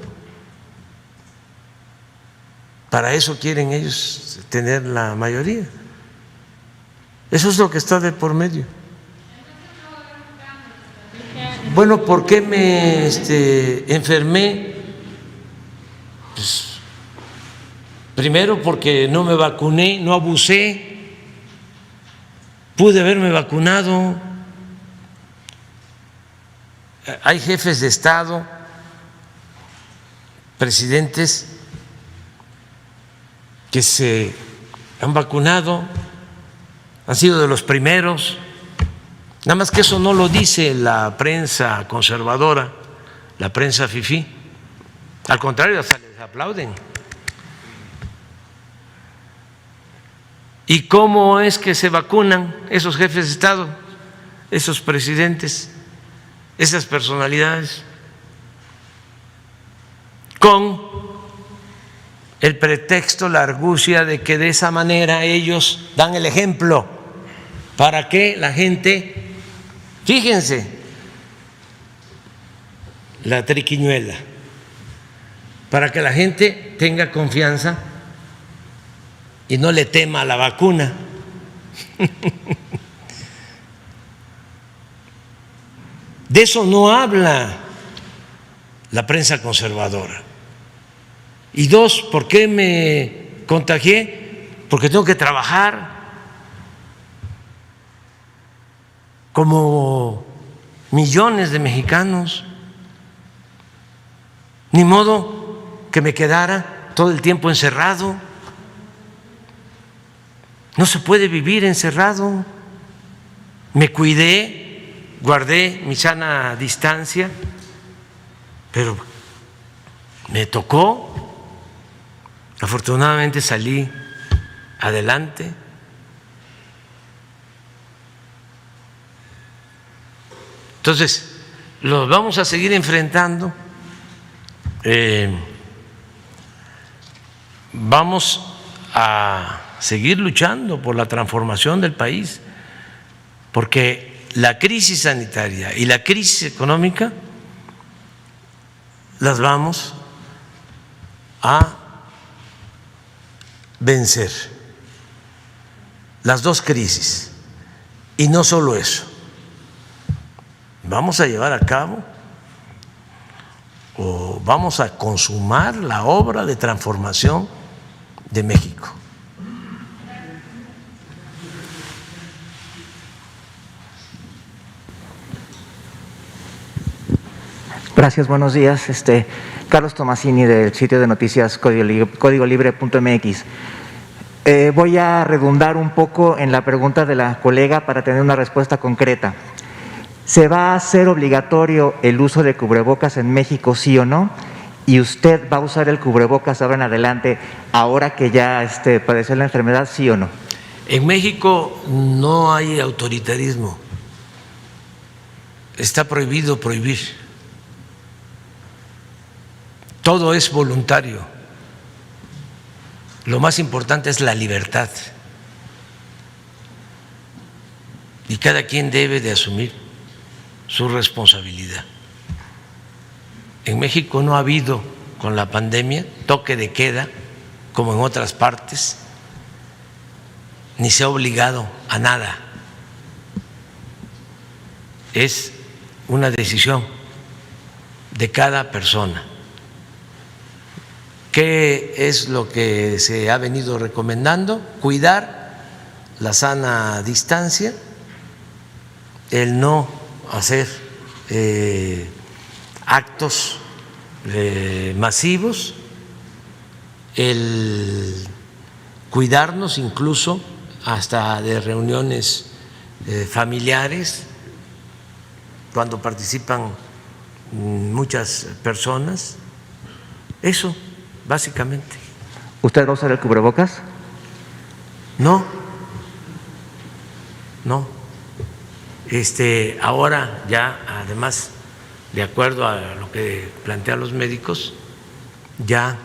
Para eso quieren ellos tener la mayoría. Eso es lo que está de por medio. Bueno, ¿por qué me enfermé? Pues, primero porque no me vacuné, no abusé. Pude haberme vacunado. Hay jefes de Estado, presidentes que se han vacunado, han sido de los primeros. Nada más que eso no lo dice la prensa conservadora, la prensa fifí. Al contrario, hasta les aplauden. ¿Y cómo es que se vacunan esos jefes de Estado, esos presidentes, esas personalidades? Con el pretexto, la argucia de que de esa manera ellos dan el ejemplo para que la gente, fíjense, la triquiñuela, para que la gente tenga confianza y no le tema a la vacuna. De eso no habla la prensa conservadora. Y dos, ¿por qué me contagié? Porque tengo que trabajar como millones de mexicanos. Ni modo que me quedara todo el tiempo encerrado. No se puede vivir encerrado. Me cuidé, guardé mi sana distancia, pero me tocó. Afortunadamente salí adelante. Entonces, los vamos a seguir enfrentando. Vamos a seguir luchando por la transformación del país, porque la crisis sanitaria y la crisis económica las vamos a vencer, las dos crisis. Y no solo eso, vamos a llevar a cabo o vamos a consumar la obra de transformación de México. Gracias, buenos días. Carlos Tomasini, del sitio de noticias códigolibre.mx. Voy a redundar un poco en la pregunta de la colega para tener una respuesta concreta. ¿Se va a hacer obligatorio el uso de cubrebocas en México, sí o no? ¿Y usted va a usar el cubrebocas ahora en adelante, ahora que ya padeció la enfermedad, sí o no? En México no hay autoritarismo. Está prohibido prohibir. Todo es voluntario. Lo más importante es la libertad. Y cada quien debe de asumir su responsabilidad. En México no ha habido, con la pandemia, toque de queda como en otras partes, ni se ha obligado a nada. Es una decisión de cada persona. ¿Qué es lo que se ha venido recomendando? Cuidar la sana distancia, el no hacer actos masivos, el cuidarnos incluso hasta de reuniones familiares cuando participan muchas personas. Eso, básicamente. ¿Usted va a usar el cubrebocas? No. Ahora ya, además, de acuerdo a lo que plantean los médicos, ya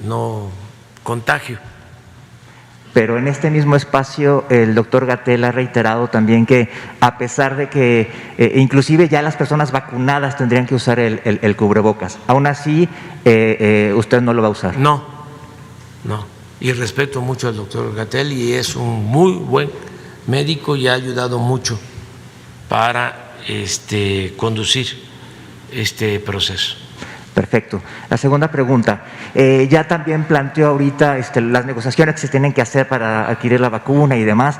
no contagio. Pero en este mismo espacio el doctor Gatell ha reiterado también que a pesar de que inclusive ya las personas vacunadas tendrían que usar el cubrebocas, aún así usted no lo va a usar. No, y respeto mucho al doctor Gatell y es un muy buen médico y ha ayudado mucho para conducir este proceso. Perfecto. La segunda pregunta, ya también planteó ahorita las negociaciones que se tienen que hacer para adquirir la vacuna y demás.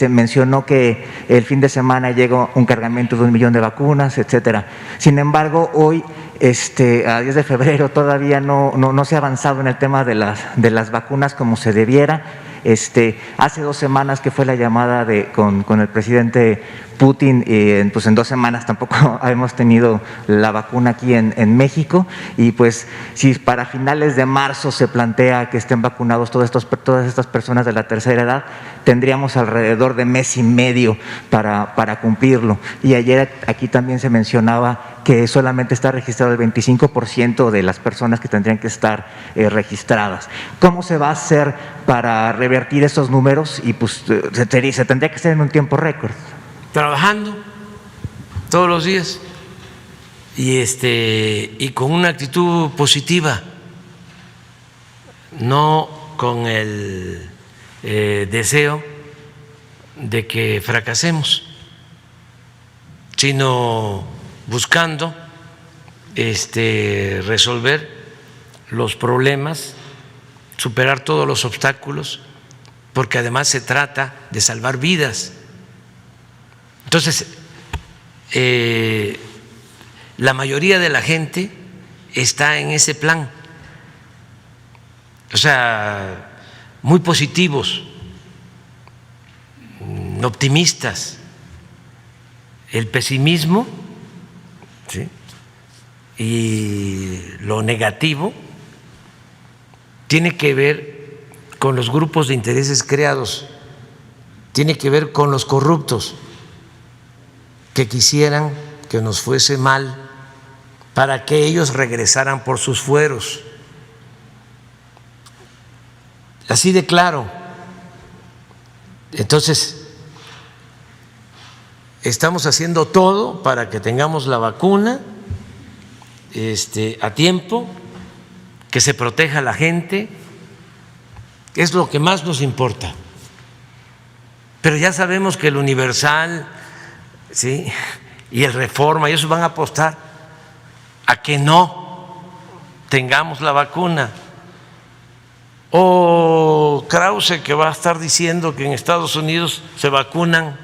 Mencionó que el fin de semana llega un cargamento de 1 millón de vacunas, etcétera. Sin embargo, hoy, a 10 de febrero, todavía no se ha avanzado en el tema de las vacunas como se debiera. Hace 2 semanas que fue la llamada con el presidente Putin, pues en 2 semanas tampoco hemos tenido la vacuna aquí en México, y pues si para finales de marzo se plantea que estén vacunados todas estas personas de la tercera edad, tendríamos alrededor de 1 mes y medio para cumplirlo. Y ayer aquí también se mencionaba que solamente está registrado el 25% de las personas que tendrían que estar registradas. ¿Cómo se va a hacer para revertir esos números? Y pues se tendría que hacer en un tiempo récord. Trabajando todos los días y con una actitud positiva, no con el deseo de que fracasemos, sino buscando resolver los problemas, superar todos los obstáculos, porque además se trata de salvar vidas. Entonces, la mayoría de la gente está en ese plan, o sea, muy positivos, optimistas. El pesimismo, ¿sí?, y lo negativo tiene que ver con los grupos de intereses creados, tiene que ver con los corruptos que quisieran que nos fuese mal para que ellos regresaran por sus fueros. Así de claro. Entonces, estamos haciendo todo para que tengamos la vacuna a tiempo, que se proteja a la gente, es lo que más nos importa. Pero ya sabemos que el Universal, ¿sí?, y el Reforma, y eso van a apostar a que no tengamos la vacuna. O Krause, que va a estar diciendo que en Estados Unidos se vacunan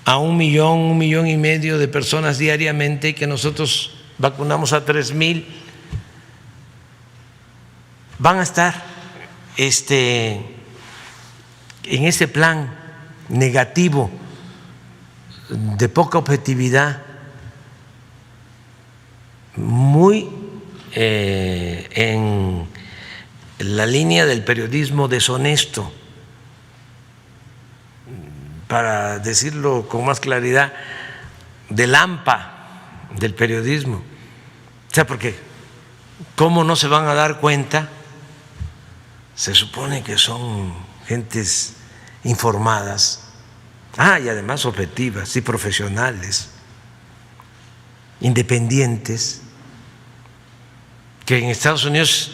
a 1 millón, 1,5 millones de personas diariamente y que nosotros vacunamos a 3,000. Van a estar en ese plan negativo de poca objetividad, muy en la línea del periodismo deshonesto, para decirlo con más claridad, del AMPA del periodismo. O sea, porque ¿cómo no se van a dar cuenta? Se supone que son gentes informadas, y además objetivas y profesionales, independientes, que en Estados Unidos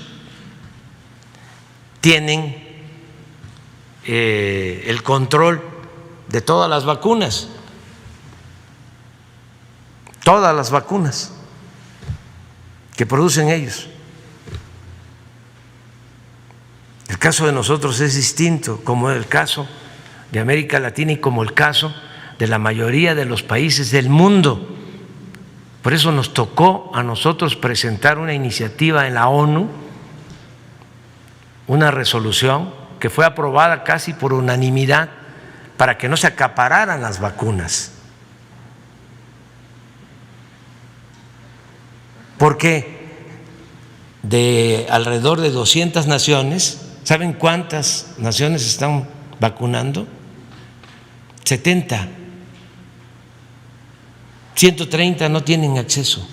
tienen el control de todas las vacunas que producen ellos. El caso de nosotros es distinto, como el caso de América Latina y como el caso de la mayoría de los países del mundo. Por eso nos tocó a nosotros presentar una iniciativa en la ONU una resolución que fue aprobada casi por unanimidad para que no se acapararan las vacunas. Porque de alrededor de 200 naciones, ¿saben cuántas naciones están vacunando? 70. 130 no tienen acceso.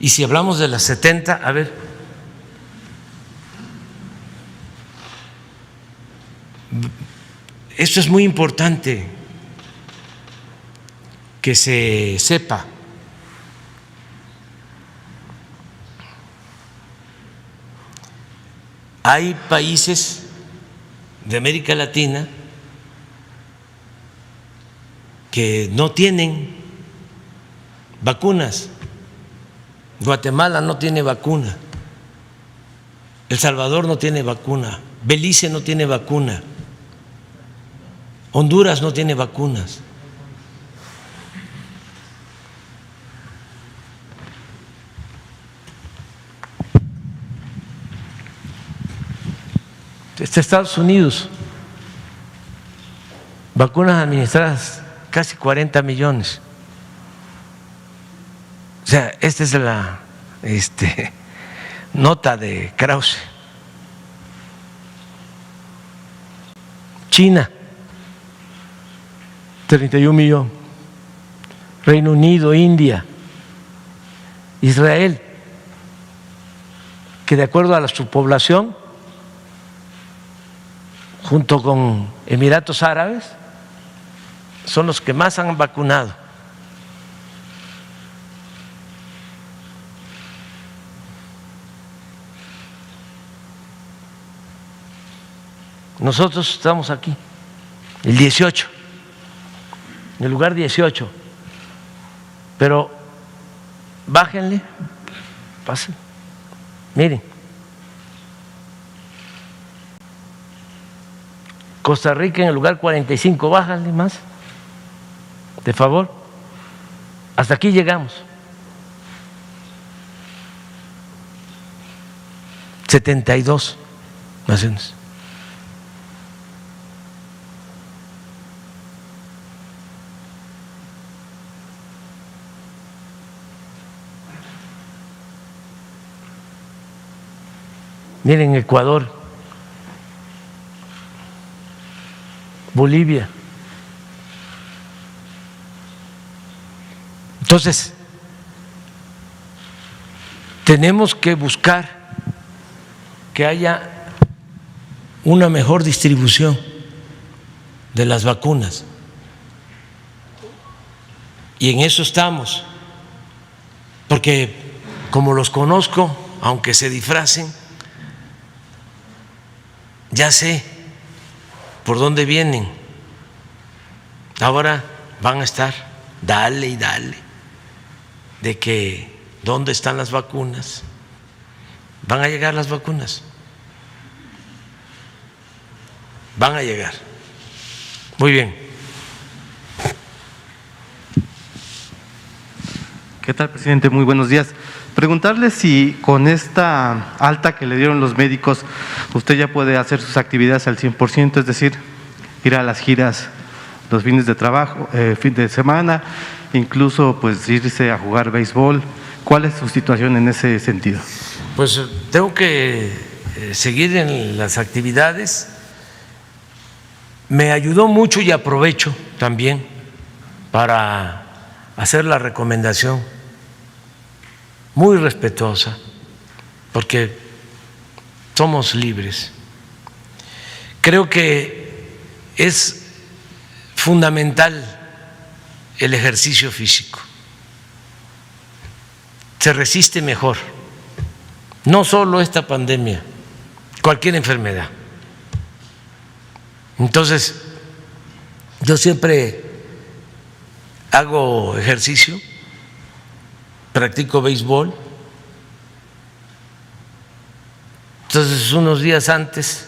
Y si hablamos de las 70, a ver, esto es muy importante que se sepa. Hay países de América Latina que no tienen vacunas. Guatemala no tiene vacuna, El Salvador no tiene vacuna, Belice no tiene vacuna, Honduras no tiene vacunas. Estados Unidos, vacunas administradas casi 40 millones. O sea, esta es la nota de Krause. China, 31 millones. Reino Unido, India, Israel, que de acuerdo a su población, junto con Emiratos Árabes, son los que más han vacunado. Nosotros estamos aquí, el 18, en el lugar 18, pero bájenle, pasen, miren. Costa Rica en el lugar 45, bájale más, de favor. Hasta aquí llegamos. 72 naciones. Miren, Ecuador, Bolivia. Entonces, tenemos que buscar que haya una mejor distribución de las vacunas. Y en eso estamos, porque como los conozco, aunque se disfracen, ya sé por dónde vienen. Ahora van a estar, dale y dale, de que dónde están las vacunas. Van a llegar las vacunas. Van a llegar. Muy bien. ¿Qué tal, presidente? Muy buenos días. Preguntarle si con esta alta que le dieron los médicos, usted ya puede hacer sus actividades al 100%, es decir, ir a las giras los fines de trabajo, fin de semana, incluso pues irse a jugar béisbol. ¿Cuál es su situación en ese sentido? Pues tengo que seguir en las actividades. Me ayudó mucho y aprovecho también para hacer la recomendación muy respetuosa, porque somos libres. Creo que es fundamental el ejercicio físico. Se resiste mejor, no solo esta pandemia, cualquier enfermedad. Entonces, yo siempre hago ejercicio, practico béisbol. Entonces, unos días antes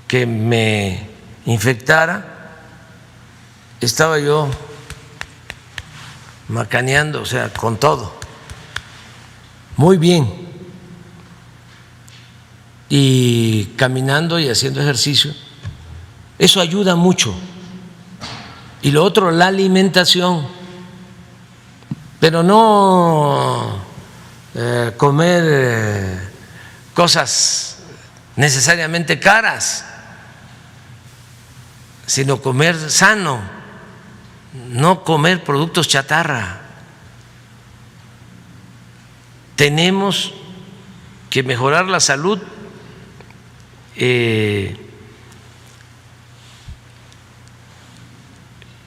que me infectara, estaba yo macaneando, o sea, con todo, muy bien. y caminando y haciendo ejercicio. Eso ayuda mucho. Y lo otro, la alimentación, pero no comer cosas necesariamente caras, sino comer sano, no comer productos chatarra. Tenemos que mejorar la salud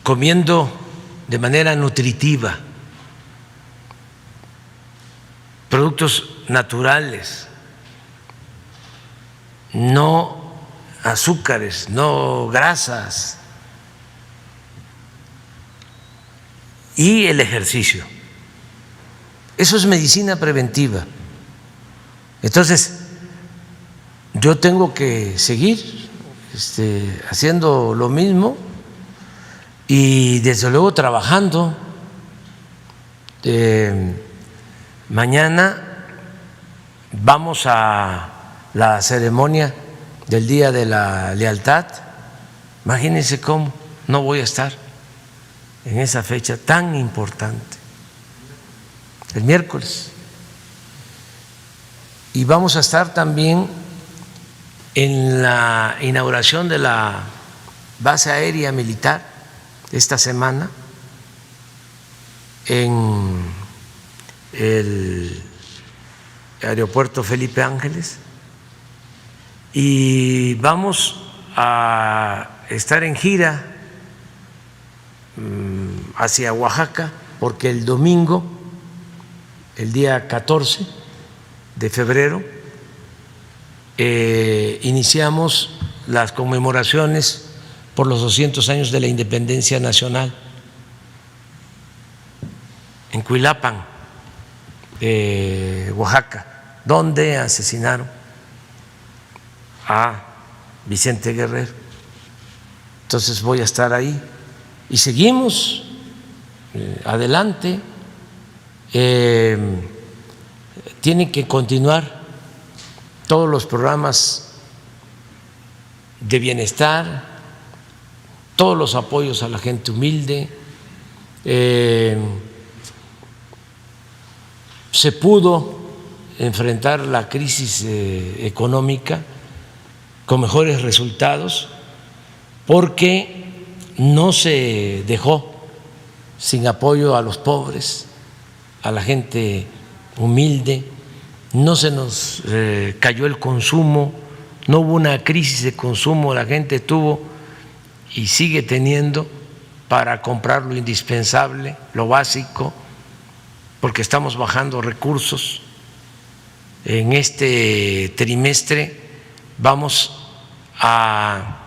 comiendo de manera nutritiva, productos naturales, no azúcares, no grasas, y el ejercicio. Eso es medicina preventiva. Entonces, yo tengo que seguir haciendo lo mismo y desde luego trabajando. Mañana vamos a la ceremonia del Día de la Lealtad. Imagínense cómo no voy a estar en esa fecha tan importante, el miércoles. Y vamos a estar también en la inauguración de la base aérea militar esta semana en el aeropuerto Felipe Ángeles, y vamos a estar en gira hacia Oaxaca, porque el domingo, el día 14 de febrero, iniciamos las conmemoraciones por los 200 años de la independencia nacional en Cuilapan, Oaxaca, donde asesinaron a Vicente Guerrero. Entonces voy a estar ahí y seguimos adelante. Tienen que continuar todos los programas de bienestar, todos los apoyos a la gente humilde. Se pudo enfrentar la crisis económica con mejores resultados porque no se dejó sin apoyo a los pobres, a la gente humilde, no se nos cayó el consumo, no hubo una crisis de consumo, la gente tuvo y sigue teniendo para comprar lo indispensable, lo básico, porque estamos bajando recursos. En este trimestre vamos a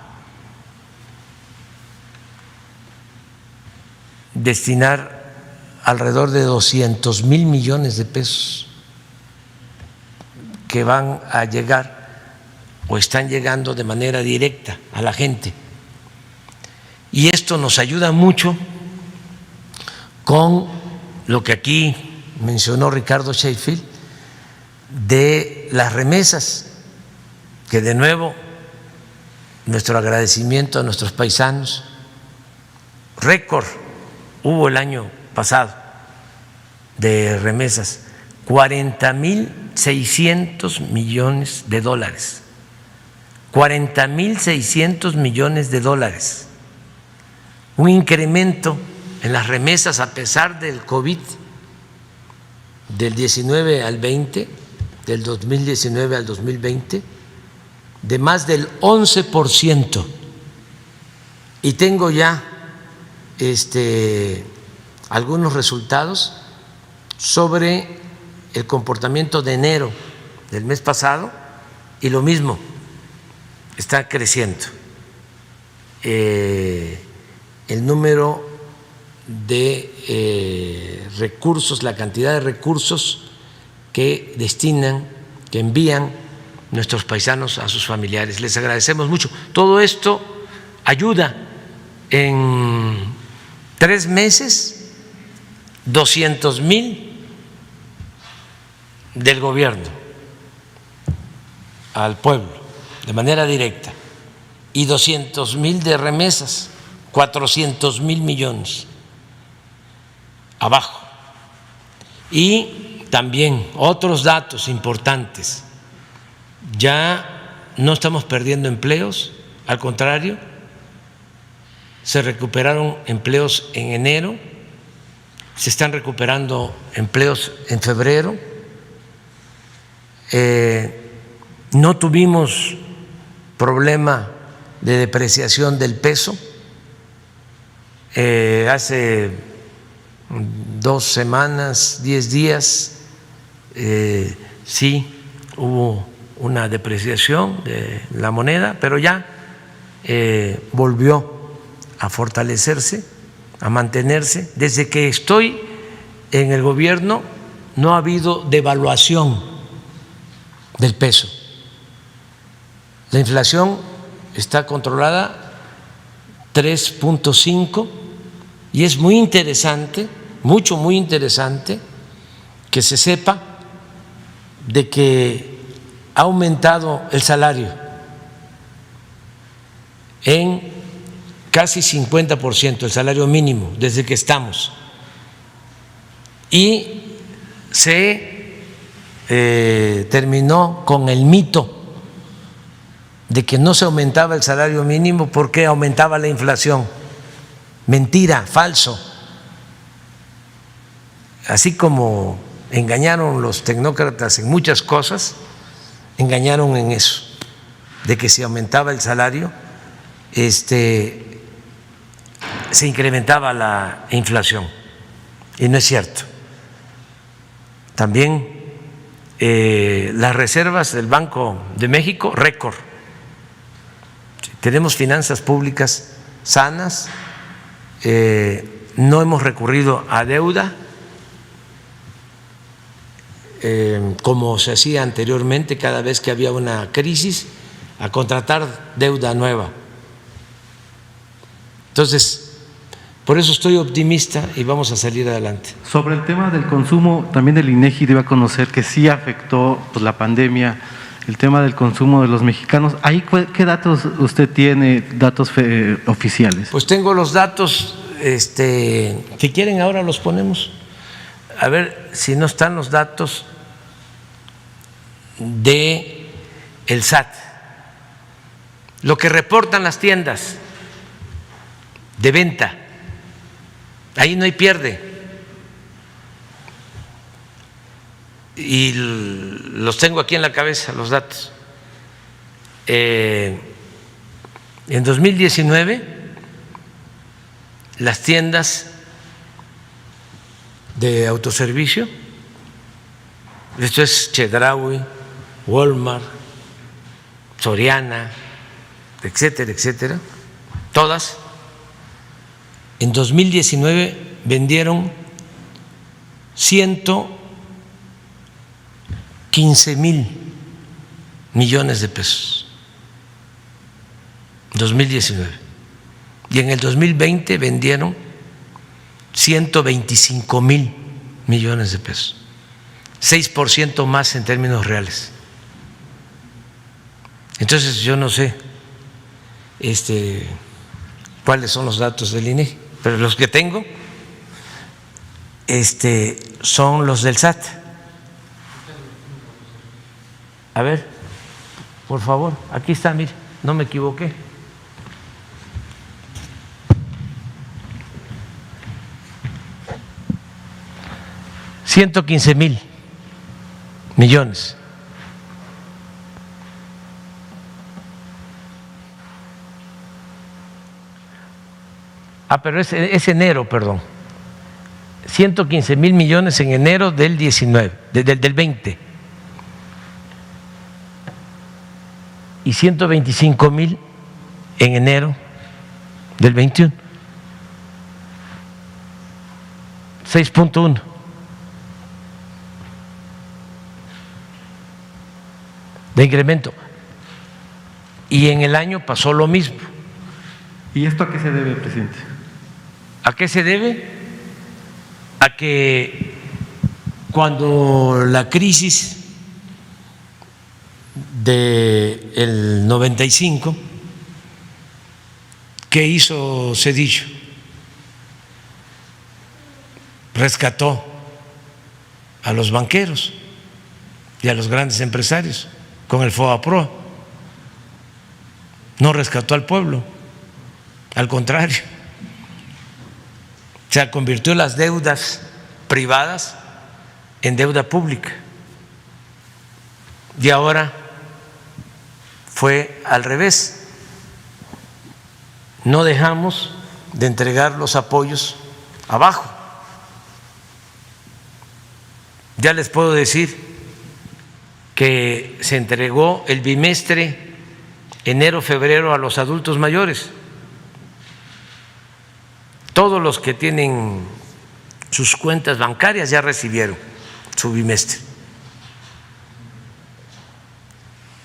destinar alrededor de 200,000 millones de pesos que van a llegar o están llegando de manera directa a la gente. Y esto nos ayuda mucho con lo que aquí mencionó Ricardo Sheffield de las remesas, que de nuevo nuestro agradecimiento a nuestros paisanos. Récord hubo el año pasado de remesas, 40,600 millones de dólares, 40,600 millones de dólares, un incremento en las remesas a pesar del COVID, del 19 al 20, del 2019 al 2020, de más del 11%. Y tengo ya algunos resultados sobre el comportamiento de enero del mes pasado, y lo mismo, está creciendo el número de recursos, la cantidad de recursos que destinan, que envían nuestros paisanos a sus familiares. Les agradecemos mucho. Todo esto ayuda. En 3 meses, 200,000 del gobierno al pueblo de manera directa y 200,000 de remesas, 400,000 millones abajo. Y también otros datos importantes, ya no estamos perdiendo empleos, al contrario, se recuperaron empleos en enero, se están recuperando empleos en febrero, no tuvimos problema de depreciación del peso. Hace 2 semanas, 10 días, sí hubo una depreciación de la moneda, pero ya volvió a fortalecerse, a mantenerse. Desde que estoy en el gobierno no ha habido devaluación del peso. La inflación está controlada 3.5 y es muy interesante, muy interesante que se sepa de que ha aumentado el salario en casi 50%, el salario mínimo, desde que estamos. Y se terminó con el mito de que no se aumentaba el salario mínimo porque aumentaba la inflación. Mentira, falso. Así como engañaron los tecnócratas en muchas cosas, engañaron en eso, de que si aumentaba el salario, se incrementaba la inflación, y no es cierto. También las reservas del Banco de México, récord. Tenemos finanzas públicas sanas, no hemos recurrido a deuda como se hacía anteriormente cada vez que había una crisis, a contratar deuda nueva. Entonces, por eso estoy optimista y vamos a salir adelante. Sobre el tema del consumo, también el INEGI debe conocer que sí afectó la pandemia el tema del consumo de los mexicanos. ¿Ahí qué datos usted tiene, datos oficiales? Pues tengo los datos, si quieren ahora los ponemos. A ver si no están los datos de el SAT, lo que reportan las tiendas de venta. Ahí no hay pierde. Y los tengo aquí en la cabeza, los datos. En 2019, las tiendas de autoservicio, esto es Chedraui, Walmart, Soriana, etcétera, etcétera, todas, en 2019 vendieron 115,000 millones de pesos, 2019, y en el 2020 vendieron 125,000 millones de pesos, 6% más en términos reales. Entonces yo no sé cuáles son los datos del INEGI, pero los que tengo son los del SAT. A ver, por favor, aquí está, mire, no me equivoqué. $115,000 millones. Pero es enero, perdón. 115,000 millones en enero del 19, del 20. Y 125,000 en enero del 21. 6.1. de incremento. Y en el año pasó lo mismo. ¿Y esto a qué se debe, presidente? ¿A qué se debe? A que cuando la crisis del 95, ¿qué hizo Zedillo? Rescató a los banqueros y a los grandes empresarios con el FOBAPROA. No rescató al pueblo, al contrario, se convirtió las deudas privadas en deuda pública. Y ahora fue al revés. No dejamos de entregar los apoyos abajo. Ya les puedo decir que se entregó el bimestre enero-febrero a los adultos mayores. Todos los que tienen sus cuentas bancarias ya recibieron su bimestre.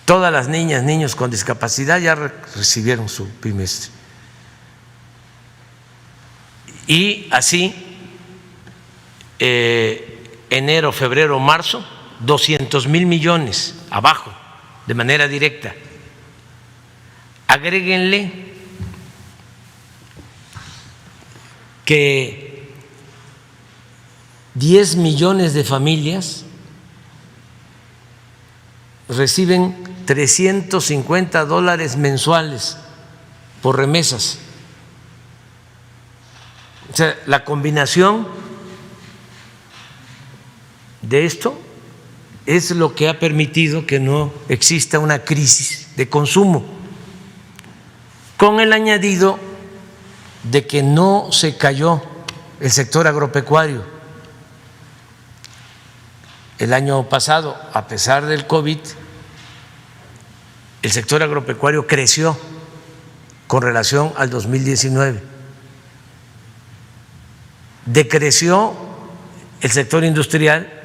Todas las niñas, niños con discapacidad ya recibieron su bimestre. Y así, enero, febrero, marzo, 200,000 millones abajo, de manera directa. Agréguenle que 10 millones de familias reciben $350 mensuales por remesas. O sea, la combinación de esto es lo que ha permitido que no exista una crisis de consumo, con el añadido de que no se cayó el sector agropecuario. El año pasado, a pesar del COVID, el sector agropecuario creció con relación al 2019. Decreció el sector industrial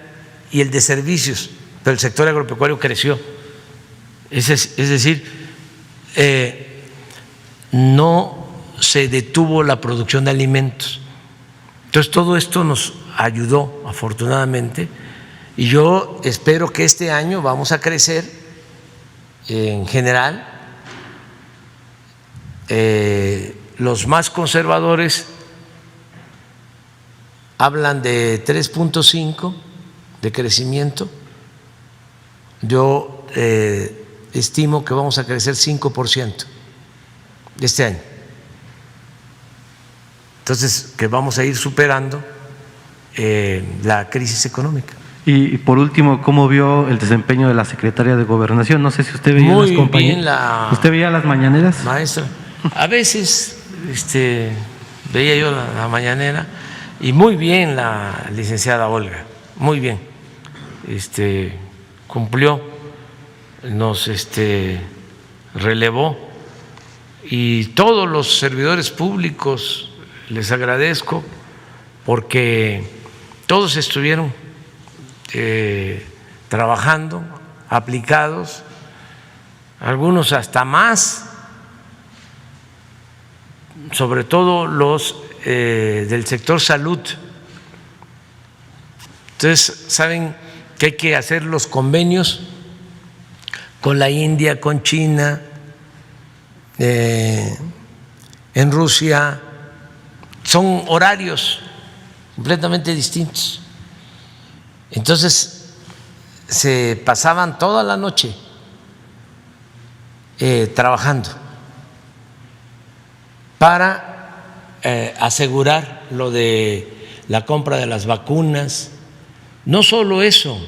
y el de servicios, pero el sector agropecuario creció. Es decir, no se detuvo la producción de alimentos. Entonces, todo esto nos ayudó, afortunadamente, y yo espero que este año vamos a crecer en general. Los más conservadores hablan de 3.5 de crecimiento. Yo estimo que vamos a crecer 5% este año. Entonces, que vamos a ir superando la crisis económica. Y por último, ¿cómo vio el desempeño de la secretaria de Gobernación? No sé si usted veía Muy las compañías. bien ¿Usted veía las mañaneras? Maestra, a veces veía yo la mañanera, y muy bien la licenciada Olga, muy bien, cumplió, nos relevó, y todos los servidores públicos les agradezco porque todos estuvieron trabajando, aplicados, algunos hasta más, sobre todo los del sector salud. Entonces, saben que hay que hacer los convenios con la India, con China, en Rusia. Son horarios completamente distintos. Entonces, se pasaban toda la noche trabajando para asegurar lo de la compra de las vacunas. No solo eso,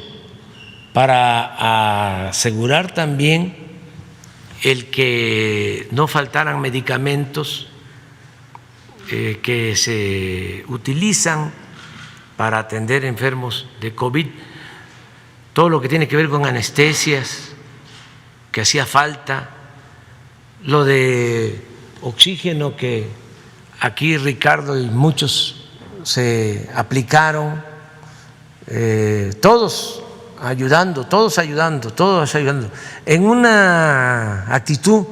para asegurar también el que no faltaran medicamentos que se utilizan para atender enfermos de COVID, todo lo que tiene que ver con anestesias, que hacía falta, lo de oxígeno que aquí Ricardo y muchos se aplicaron, todos ayudando, en una actitud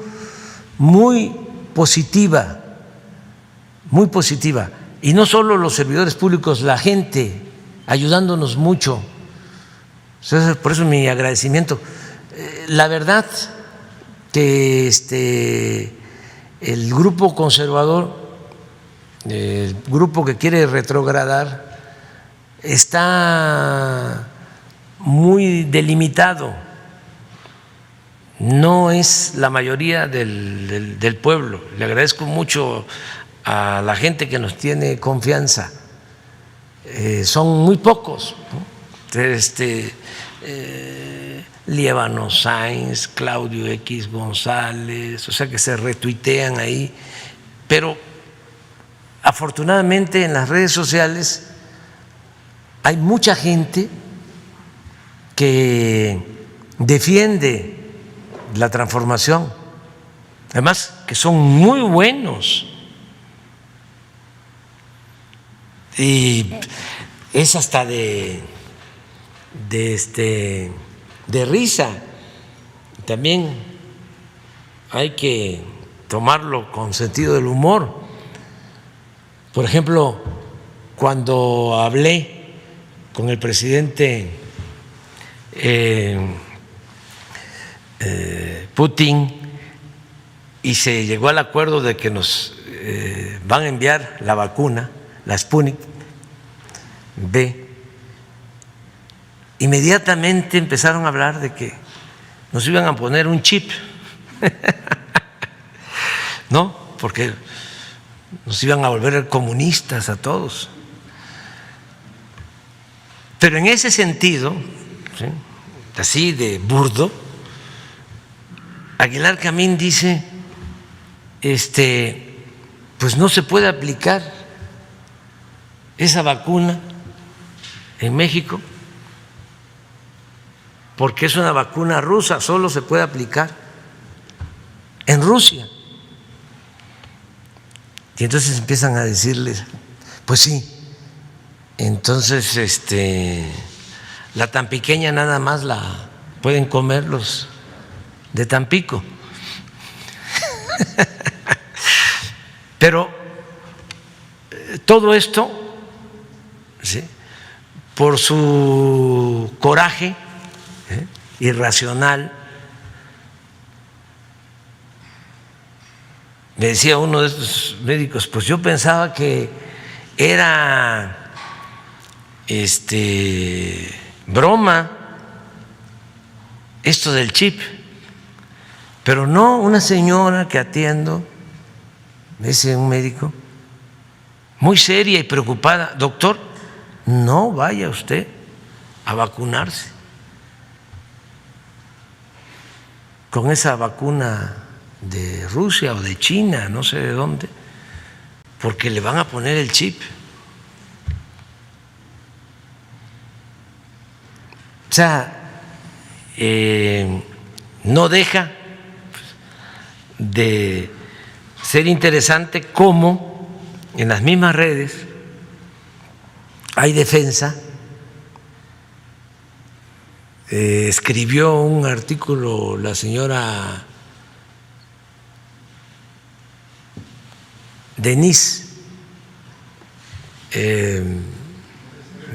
muy positiva, y no solo los servidores públicos, la gente ayudándonos mucho. Entonces, por eso mi agradecimiento. la verdad que el grupo conservador, el grupo que quiere retrogradar, está muy delimitado. No es la mayoría del pueblo. Le agradezco mucho a la gente que nos tiene confianza. Son muy pocos, ¿no? Líbano Sáenz, Claudio X González, o sea que se retuitean ahí, pero afortunadamente en las redes sociales hay mucha gente que defiende la transformación, además que son muy buenos y es hasta de risa. También hay que tomarlo con sentido del humor. Por ejemplo, cuando hablé con el presidente Putin y se llegó al acuerdo de que nos van a enviar la vacuna, la Sputnik V, inmediatamente empezaron a hablar de que nos iban a poner un chip, ¿no? Porque nos iban a volver comunistas a todos. Pero en ese sentido, ¿sí?, así de burdo, Aguilar Camín dice, pues no se puede aplicar esa vacuna en México porque es una vacuna rusa, solo se puede aplicar en Rusia. Y entonces empiezan a decirles, pues sí, entonces la tampiqueña nada más la pueden comer los de Tampico. Pero todo esto, ¿sí?, por su coraje irracional. Me decía uno de estos médicos, pues yo pensaba que era broma esto del chip, pero no. Una señora que atiendo, me dice un médico, muy seria y preocupada, doctor, no vaya usted a vacunarse con esa vacuna de Rusia o de China, no sé de dónde, porque le van a poner el chip. O sea, no deja de ser interesante cómo en las mismas redes hay defensa. Escribió un artículo la señora Denise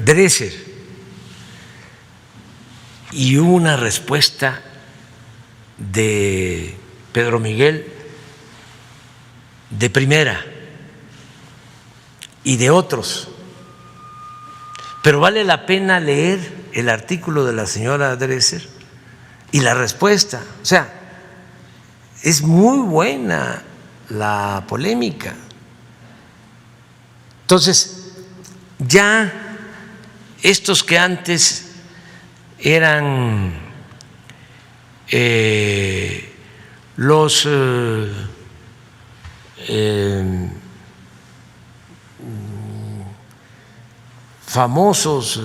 Dresser y hubo una respuesta de Pedro Miguel de primera y de otros, pero vale la pena leer el artículo de la señora Dresser y la respuesta. O sea, es muy buena la polémica. Entonces, ya estos que antes eran los famosos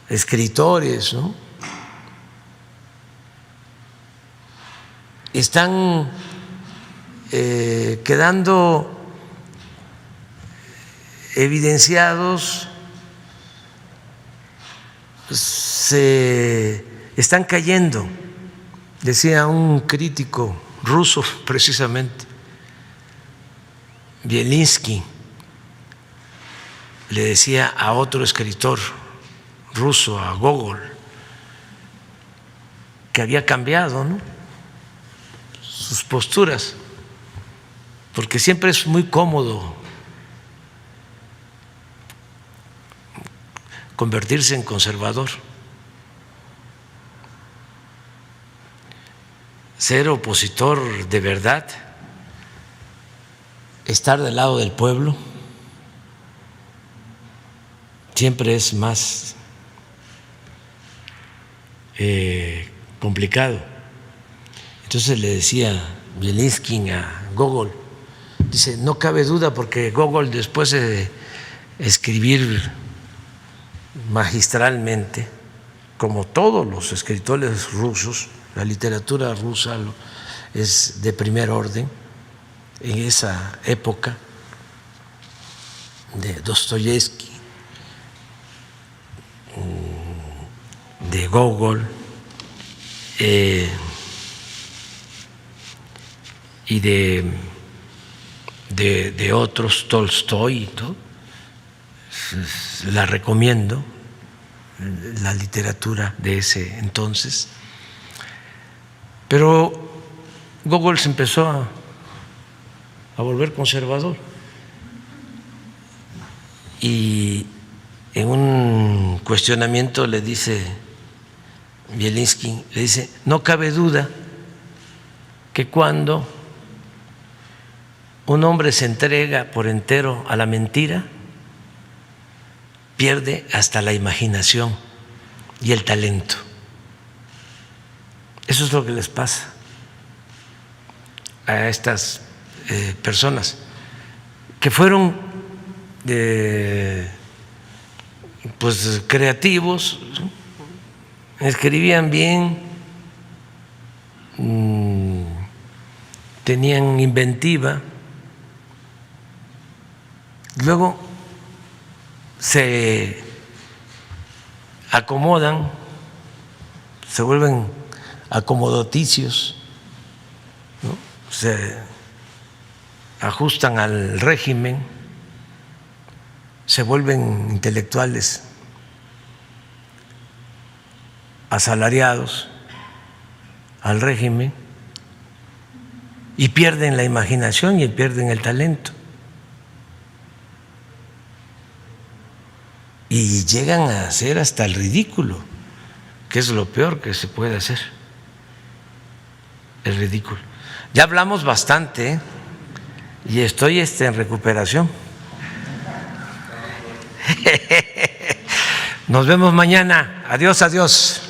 escritores, ¿no?, están quedando evidenciados, se están cayendo. Decía un crítico ruso, precisamente, Bielinski, le decía a otro escritor ruso, a Gogol, que había cambiado, ¿no?, sus posturas, porque siempre es muy cómodo convertirse en conservador. Ser opositor de verdad, estar del lado del pueblo, siempre es más complicado. Entonces le decía Bielinski a Gogol, dice, no cabe duda, porque Gogol, después de escribir magistralmente, como todos los escritores rusos, la literatura rusa es de primer orden, en esa época, de Dostoyevsky, de Gogol, y de otros, Tolstoy y todo. La recomiendo, la literatura de ese entonces. Pero Gogol se empezó a volver conservador, y en un cuestionamiento le dice Bielinski, le dice, no cabe duda que cuando un hombre se entrega por entero a la mentira, pierde hasta la imaginación y el talento. Eso es lo que les pasa a estas personas que fueron pues creativos, escribían bien, tenían inventiva, luego se acomodan, se vuelven acomodaticios, ¿no?, se ajustan al régimen, se vuelven intelectuales asalariados al régimen y pierden la imaginación y pierden el talento. Y llegan a hacer hasta el ridículo, que es lo peor que se puede hacer, el ridículo. Ya hablamos bastante, ¿eh?, y estoy en recuperación. Nos vemos mañana. Adiós, adiós.